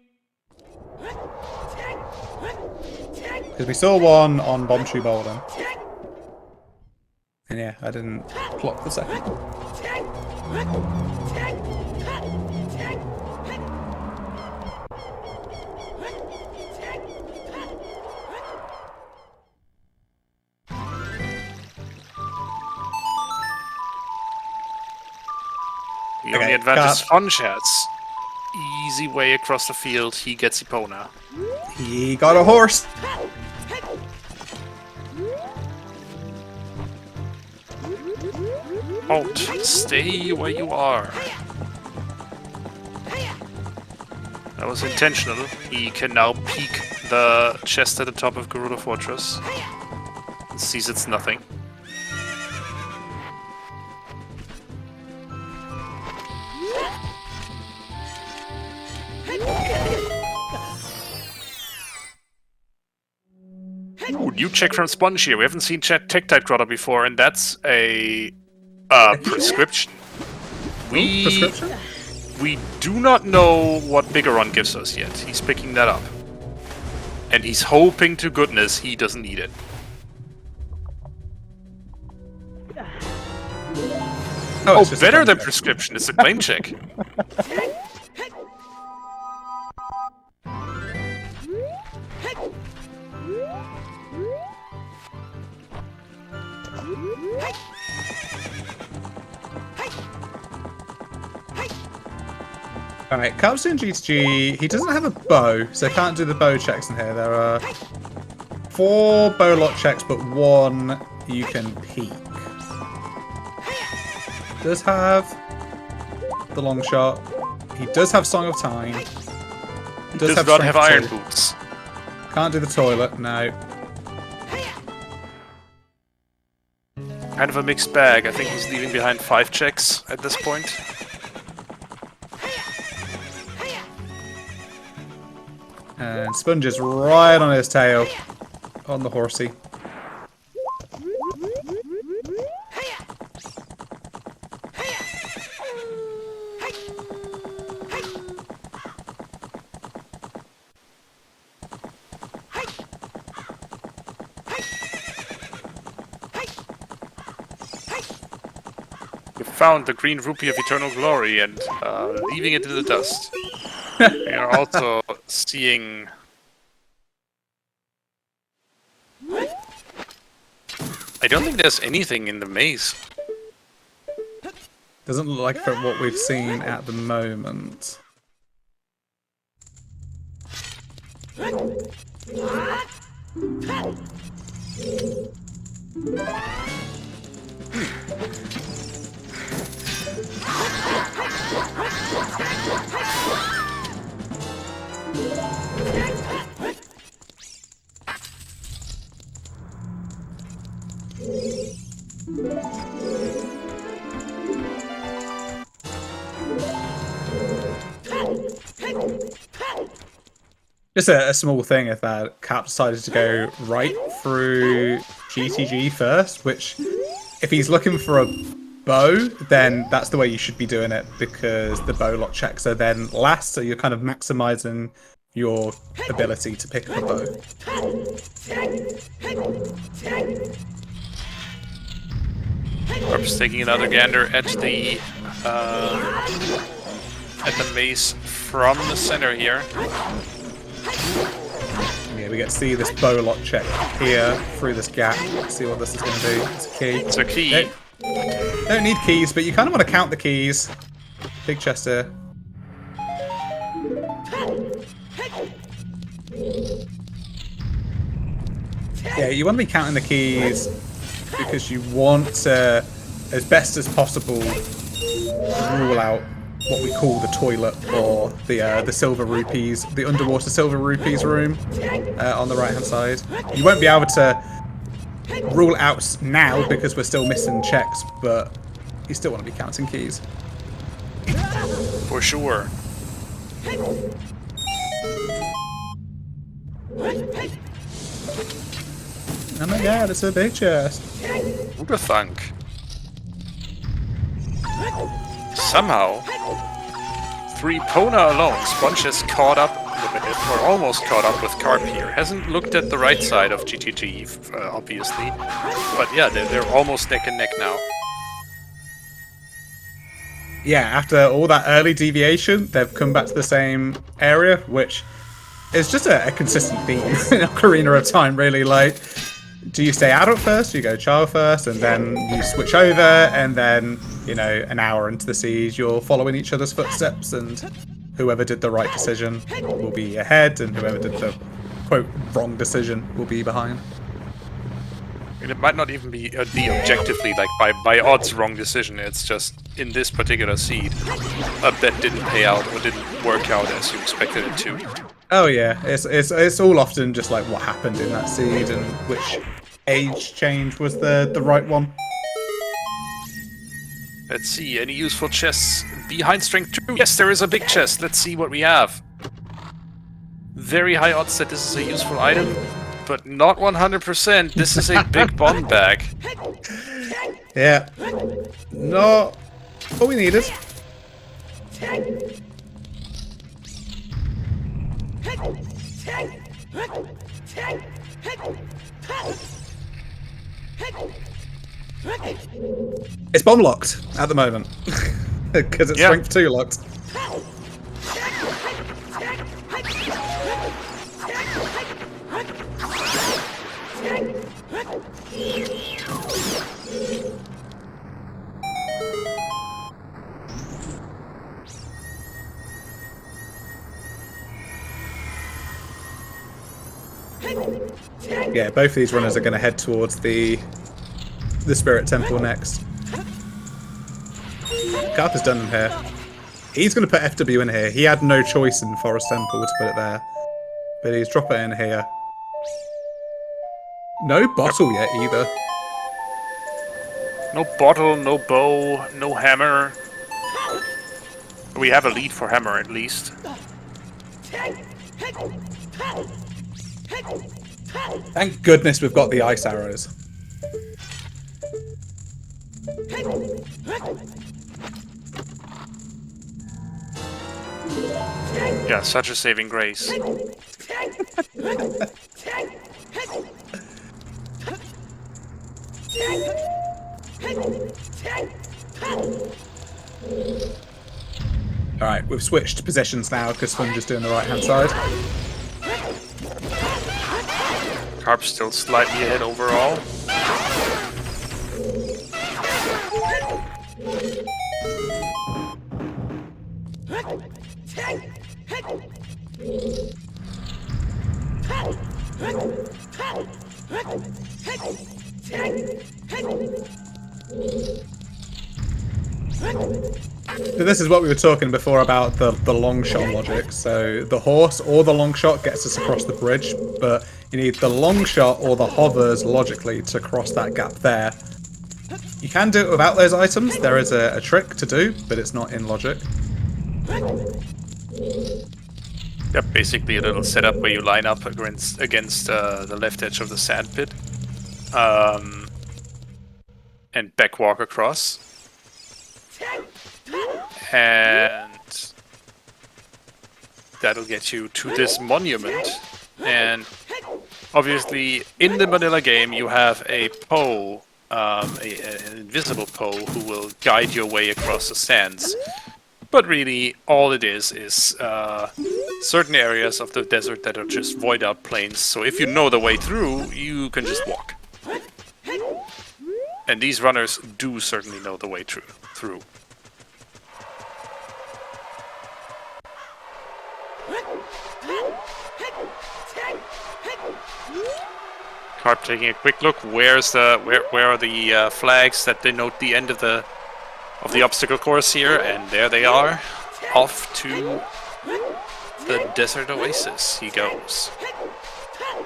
Because we saw one on Bombshell Boulder. And yeah, I didn't clock the second. The only advantage Sponge has. Easy way across the field, he gets Epona. He got a horse! Halt! Stay where you are. That was intentional. He can now peek the chest at the top of Gerudo Fortress. And sees it's nothing. Ooh, new check from Sponge here. We haven't seen Tektite Grotto before, and that's a prescription. Prescription? We do not know what Bigaron gives us yet. He's picking that up. And he's hoping to goodness he doesn't need it. Oh, better than prescription. It's a claim check. Alright, Captain GTG, he doesn't have a bow, so can't do the bow checks in here. There are 4 bow lock checks, but 1 you can peek. Does have the long shot. He does have Song of Time. Does not have Iron Boots. Can't do the toilet, no. Kind of a mixed bag. I think he's leaving behind 5 checks at this point. And Sponge is right on his tail. On the horsey. You found the green rupee of eternal glory and leaving it in the dust. We are also seeing... I don't think there's anything in the maze. Doesn't look like from what we've seen at the moment. Just a small thing if that Cap decided to go right through GTG first, which if he's looking for a bow, then that's the way you should be doing it, because the bow lock checks are then last, so you're kind of maximizing your ability to pick up a bow. Karp's taking another gander at the maze from the center here. Yeah, we get to see this bow lock check here through this gap. See what this is going to do. It's a key. It's a key. Don't need keys, but you kind of want to count the keys. Big chest here. Yeah, you want to be counting the keys because you want to, as best as possible, rule out what we call the toilet or the silver rupees, the underwater silver rupees room on the right hand side. You won't be able to rule it out now because we're still missing checks, but you still want to be counting keys. For sure. Oh my god, it's a big chest. Who'd have thunk? Somehow, 3 Pona alone, Sponge is caught up, or almost caught up with Karp here. Hasn't looked at the right side of GTG, obviously. But yeah, they're almost neck and neck now. Yeah, after all that early deviation, they've come back to the same area, which is just a consistent theme in Ocarina of Time, really. Like, do you stay adult first, do you go child first, and then you switch over, and then, you know, an hour into the siege, you're following each other's footsteps, and whoever did the right decision will be ahead, and whoever did the, quote, wrong decision will be behind. And it might not even be the objectively, like, by odds wrong decision. It's just, in this particular seed, a bet didn't pay out or didn't work out as you expected it to. Oh yeah, it's all often just like what happened in that seed and which age change was the right one. Let's see, any useful chests behind strength 2? Yes, there is a big chest. Let's see what we have. Very high odds that this is a useful item, but not 100%. This is a big bomb bag. Yeah. Not what we needed. It's bomb locked at the moment because it's strength 2 locked. Yeah, both of these runners are going to head towards the Spirit Temple next. Karp has done here. He's going to put FW in here. He had no choice in Forest Temple to put it there, but he's dropping it in here. No bottle yet either. No bottle, no bow, no hammer. We have a lead for hammer at least. Thank goodness we've got the ice arrows. Yeah, such a saving grace. Alright, we've switched positions now because Sponge is doing the right hand side. Karp's still slightly ahead overall. So this is what we were talking before about the long shot logic. So the horse or the long shot gets us across the bridge, but you need the long shot or the hovers logically to cross that gap there. You can do it without those items. There is a trick to do, but it's not in logic. Yep, basically a little setup where you line up against the left edge of the sand pit. And back walk across. And that'll get you to this monument. And obviously, in the vanilla game, you have a Poe, an invisible Poe, who will guide your way across the sands. But really, all it is certain areas of the desert that are just void out plains. So if you know the way through, you can just walk. And these runners do certainly know the way through. Karp taking a quick look. Where are the flags that denote the end of the obstacle course here? And there they are, off to the desert oasis he goes,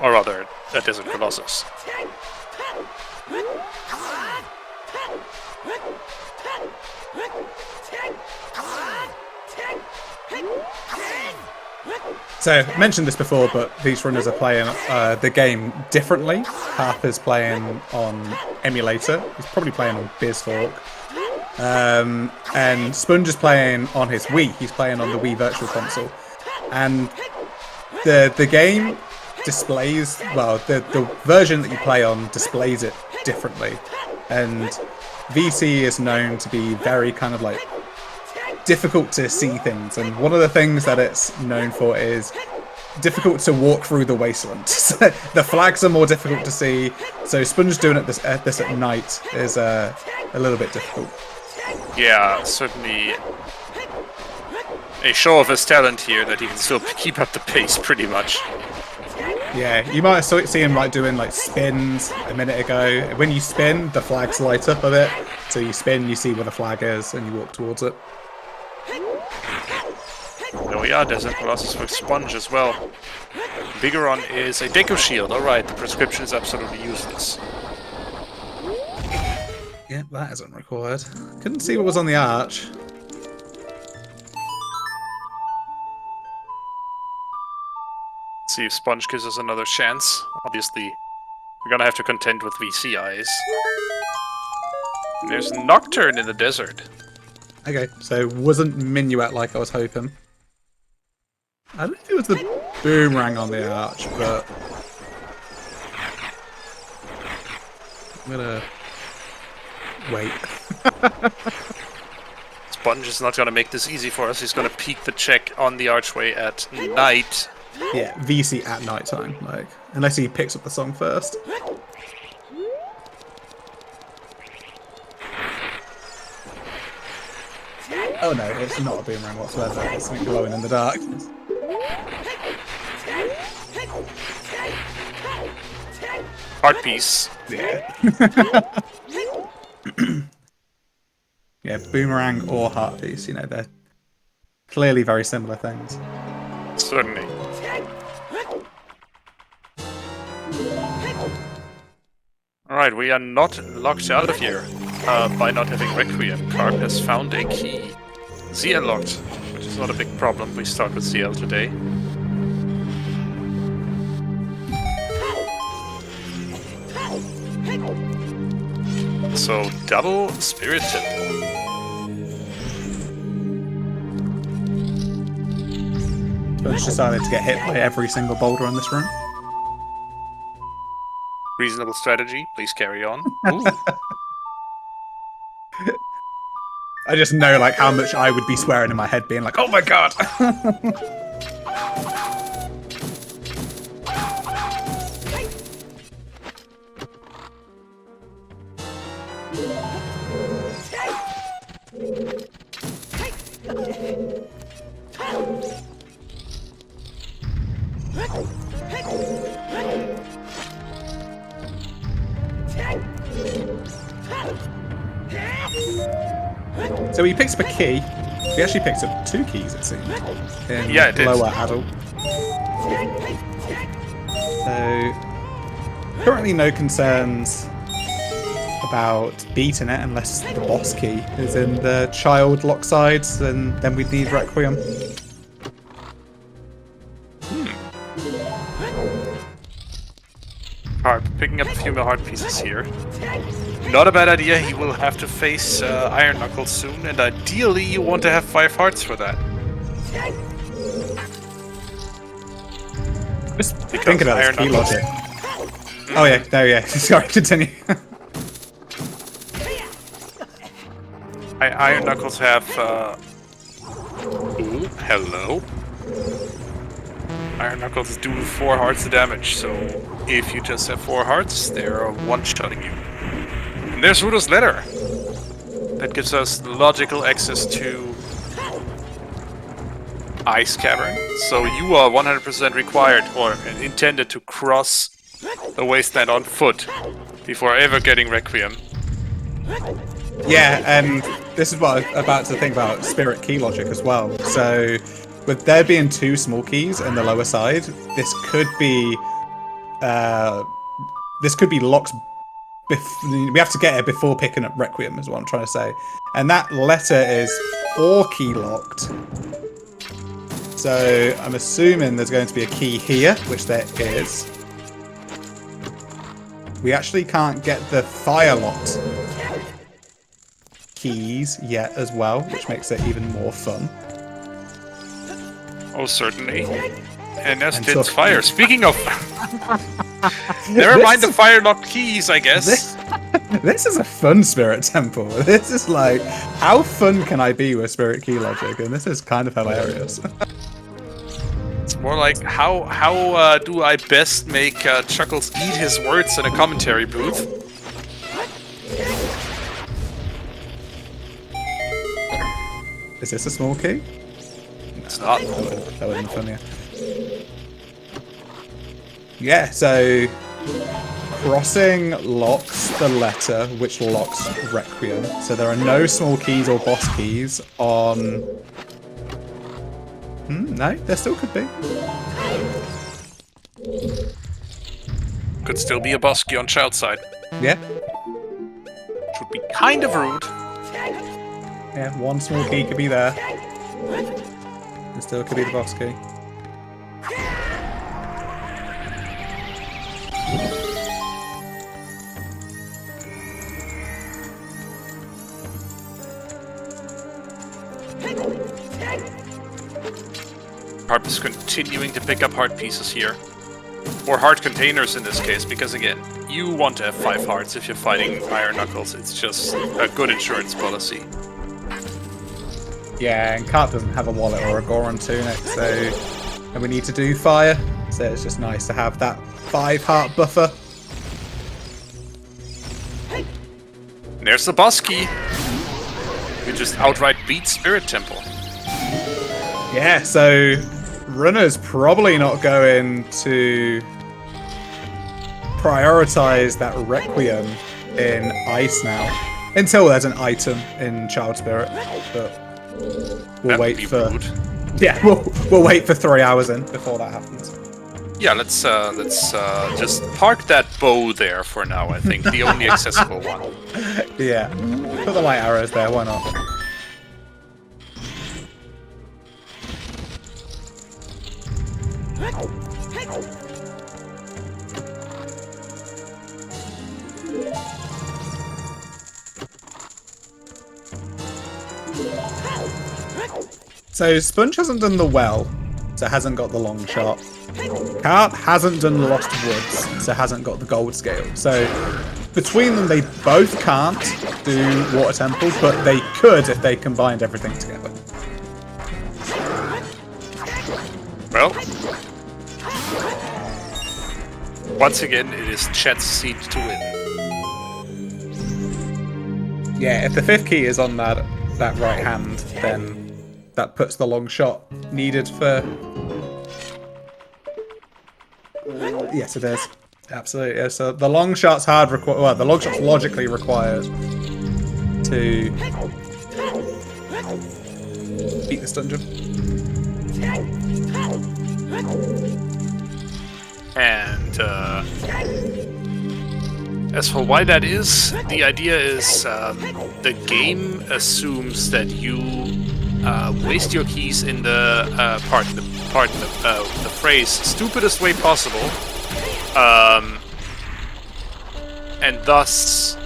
or rather, a desert colossus. So, I mentioned this before, but these runners are playing the game differently. Karp is playing on emulator. He's probably playing on BizTalk. And Sponge is playing on his Wii. He's playing on the Wii Virtual Console. And the game displays, well, the version that you play on displays it differently. And VC is known to be very kind of like difficult to see things, and one of the things that it's known for is difficult to walk through the wasteland. The flags are more difficult to see, so Sponge doing it this at night is a little bit difficult. Yeah, certainly a show of his talent here that he can still keep up the pace pretty much. Yeah, you might have seen him like doing like spins a minute ago. When you spin, the flags light up a bit, so you spin, you see where the flag is, and you walk towards it. There we are, Desert Colossus with Sponge as well. Bigoron is a Deku Shield. Alright, the prescription is absolutely useless. Yeah, that isn't required. Couldn't see what was on the arch. Let's see if Sponge gives us another chance. Obviously, we're gonna have to contend with VC eyes. And there's Nocturne in the desert. Okay, so wasn't Minuet like I was hoping. I don't know if it was the boomerang on the arch, but I'm gonna wait. Sponge is not gonna make this easy for us. He's gonna peek the check on the archway at night. Yeah, VC at night time, like, unless he picks up the song first. Oh no, it's not a boomerang whatsoever. It's something glowing in the dark. Heart piece. Yeah. Yeah, boomerang or heart piece, you know, they're clearly very similar things. Certainly. Alright, we are not locked out of here by not having Requiem. Karp has found a key. ZL locked, which is not a big problem. We start with ZL today. So, double Spirit Tip. Sponge decided to get hit by every single boulder in this room. Reasonable strategy. Please carry on. Ooh. I just know like how much I would be swearing in my head, being like, "Oh my god!" So he picks up a key. He actually picks up 2 keys, it seems. Yeah, it did. Lower adult. So currently no concerns about beating it unless the boss key is in the child lock sides, and then we'd need Requiem. Karp picking up a few more heart pieces here. Not a bad idea. He will have to face Iron Knuckles soon, and ideally you want to have 5 hearts for that. Just think about this key logic. Oh yeah, there we go. Sorry, continue. Iron Knuckles have... Ooh, hello. Iron Knuckles do 4 hearts of damage, so if you just have 4 hearts, they're one-shotting you. And there's Rudo's letter. That gives us logical access to Ice Cavern. So you are 100% required or intended to cross the wasteland on foot before ever getting Requiem. Yeah, and this is what I'm about to think about spirit key logic as well. So, with there being 2 small keys in the lower side, this could be locked. We have to get it before picking up Requiem, is what I'm trying to say. And that letter is 4 key locked. So I'm assuming there's going to be a key here, which there is. We actually can't get the fire locked keys yet as well, which makes it even more fun. Oh, certainly. And that's Din's fire. Speaking of... Never mind the fire locked keys, I guess. This is a fun spirit temple. This is like, how fun can I be with spirit key logic? And this is kind of hilarious. It's more like, how do I best make Chuckles eat his words in a commentary booth? Is this a small key? It's not. That would have been funnier. Yeah, so crossing locks the letter, which locks Requiem. So there are no small keys or boss keys on... no, there still could be. Could still be a boss key on Child's side. Yeah. Which would be kind of rude. Yeah, 1 small key could be there. There still could be the boss key. Karp is continuing to pick up heart pieces here. Or heart containers in this case, because again, you want to have 5 hearts if you're fighting Iron Knuckles. It's just a good insurance policy. Yeah, and Karp doesn't have a wallet or a Goron tunic, so... And we need to do fire, so it's just nice to have that 5 heart buffer. And there's the boss key. You just outright beat Spirit Temple. Yeah, so... Runner's probably not going to prioritize that Requiem in Ice now. Until there's an item in Child Spirit, but we'll wait for... Rude. Yeah, we'll wait for 3 hours in before that happens. Yeah, let's just park that bow there for now, I think. The only accessible one. Yeah, put the light arrows there, why not? So Sponge hasn't done the well, so hasn't got the long shot. Karp hasn't done Lost Woods, so hasn't got the gold scale. So between them, they both can't do Water Temple, but they could if they combined everything together. Well, once again, it is Chet's seat to win. Yeah, if the 5th key is on that right hand, then that puts the long shot needed for... Yes, it is. Absolutely. Yeah. So the long shot's well, the long shot's logically required to beat this dungeon. And as for why that is, the idea is the game assumes that you waste your keys in the the phrase stupidest way possible, and thus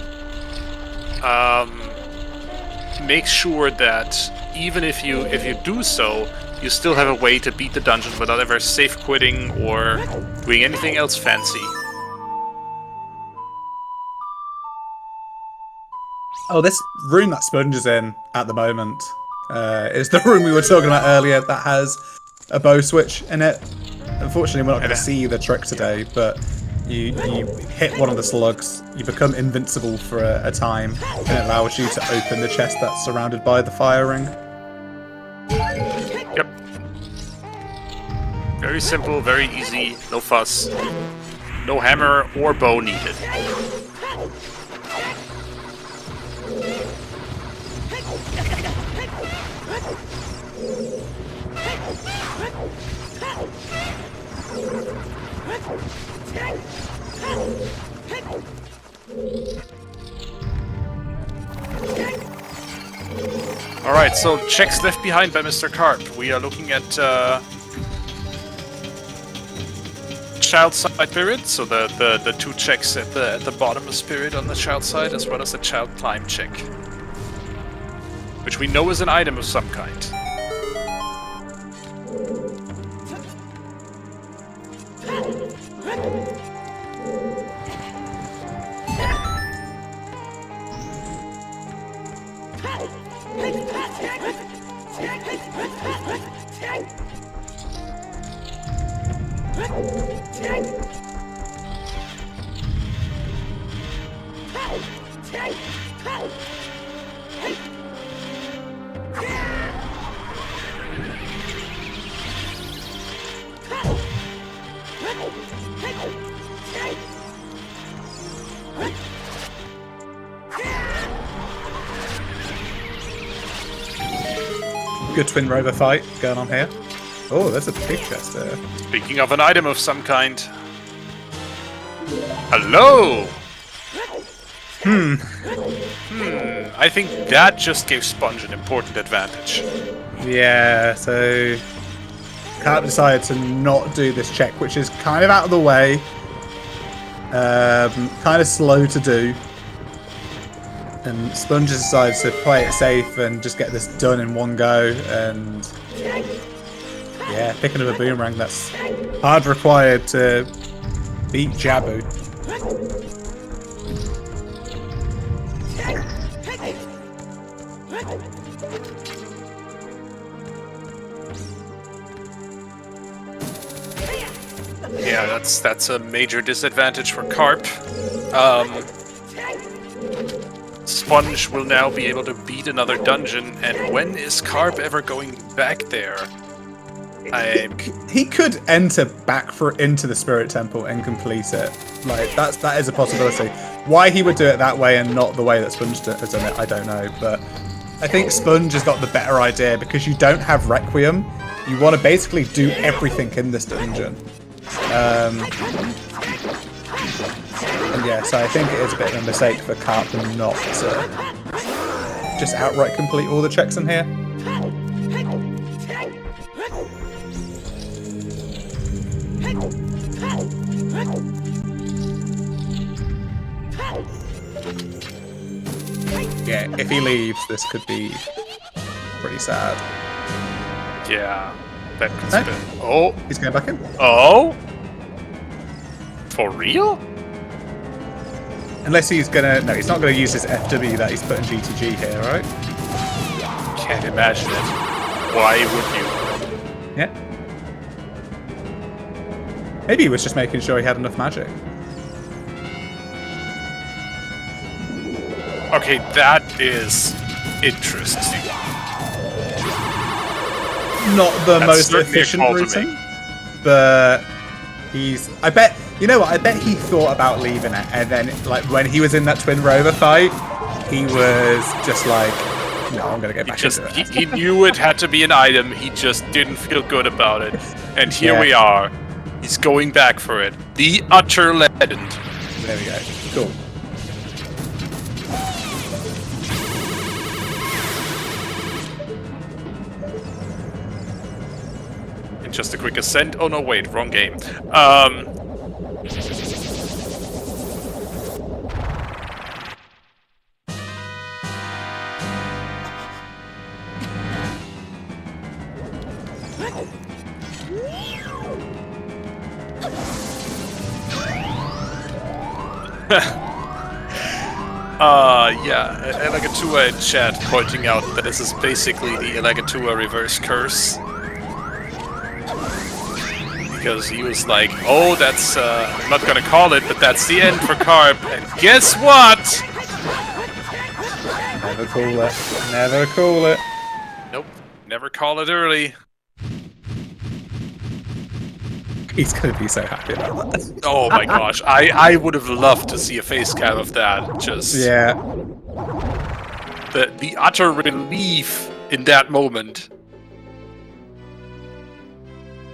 make sure that even if you do so, you still have a way to beat the dungeon without ever safe quitting or doing anything else fancy. Oh, this room that Sponge is in at the moment is the room we were talking about earlier that has a bow switch in it. Unfortunately, we're not going to see the trick today, but You hit one of the slugs, you become invincible for a time, and it allows you to open the chest that's surrounded by the fire ring. Yep. Very simple, very easy, no fuss. No hammer or bow needed. Alright, so checks left behind by MisterKarp. We are looking at child side spirit, so the two checks at the bottom of spirit on the child side, as well as the child climb check, which we know is an item of some kind. Good twin rover fight going on here. Oh, there's a big chest there. Speaking of an item of some kind. Hello! I think that just gave Sponge an important advantage. Yeah, so Karp decided to not do this check, which is kind of out of the way. Kind of slow to do. And Sponge decided to play it safe and just get this done in one go. And yeah, picking up a boomerang, that's hard required to beat Jabu. Yeah, that's a major disadvantage for Karp. Sponge will now be able to beat another dungeon, and when is Karp ever going back there? He could enter back into the Spirit Temple and complete it. Like that is a possibility. Why he would do it that way and not the way that Sponge has done it, I don't know. But I think Sponge has got the better idea because you don't have Requiem. You want to basically do everything in this dungeon. And yeah, so I think it is a bit of a mistake for Karp not to just outright complete all the checks in here. Yeah, if he leaves, this could be pretty sad. Yeah, that could spin. Oh, he's going back in. Oh, for real? Unless he's gonna... No, he's not gonna use his FW that he's put in GTG here, right? Can't imagine it. Why would you? Yeah. Maybe he was just making sure he had enough magic. Okay, that is interesting. Not the That's most efficient routing, but he's... I bet... You know what? I bet he thought about leaving it, and then, like, when he was in that Twin Rover fight, he was just like, no, I'm gonna get back into it. He knew it had to be an item, he just didn't feel good about it. And here we are. He's going back for it. The utter legend. There we go. Cool. And just a quick ascent. Oh no, wait, wrong game. Yeah, Elegatua in chat pointing out that this is basically the Elegatua reverse curse. because he was like, "Oh, that's I'm not gonna call it, but that's the end for Karp." And guess what? Never call it. Never call it. Nope, never call it early. He's gonna be so happy about that. Oh my gosh, I would have loved to see a face cam of that. Just Yeah. the utter relief in that moment.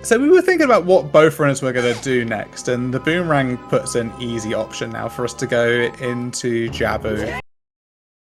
So we were thinking about what both runners were going to do next, and the boomerang puts an easy option now for us to go into Jabu.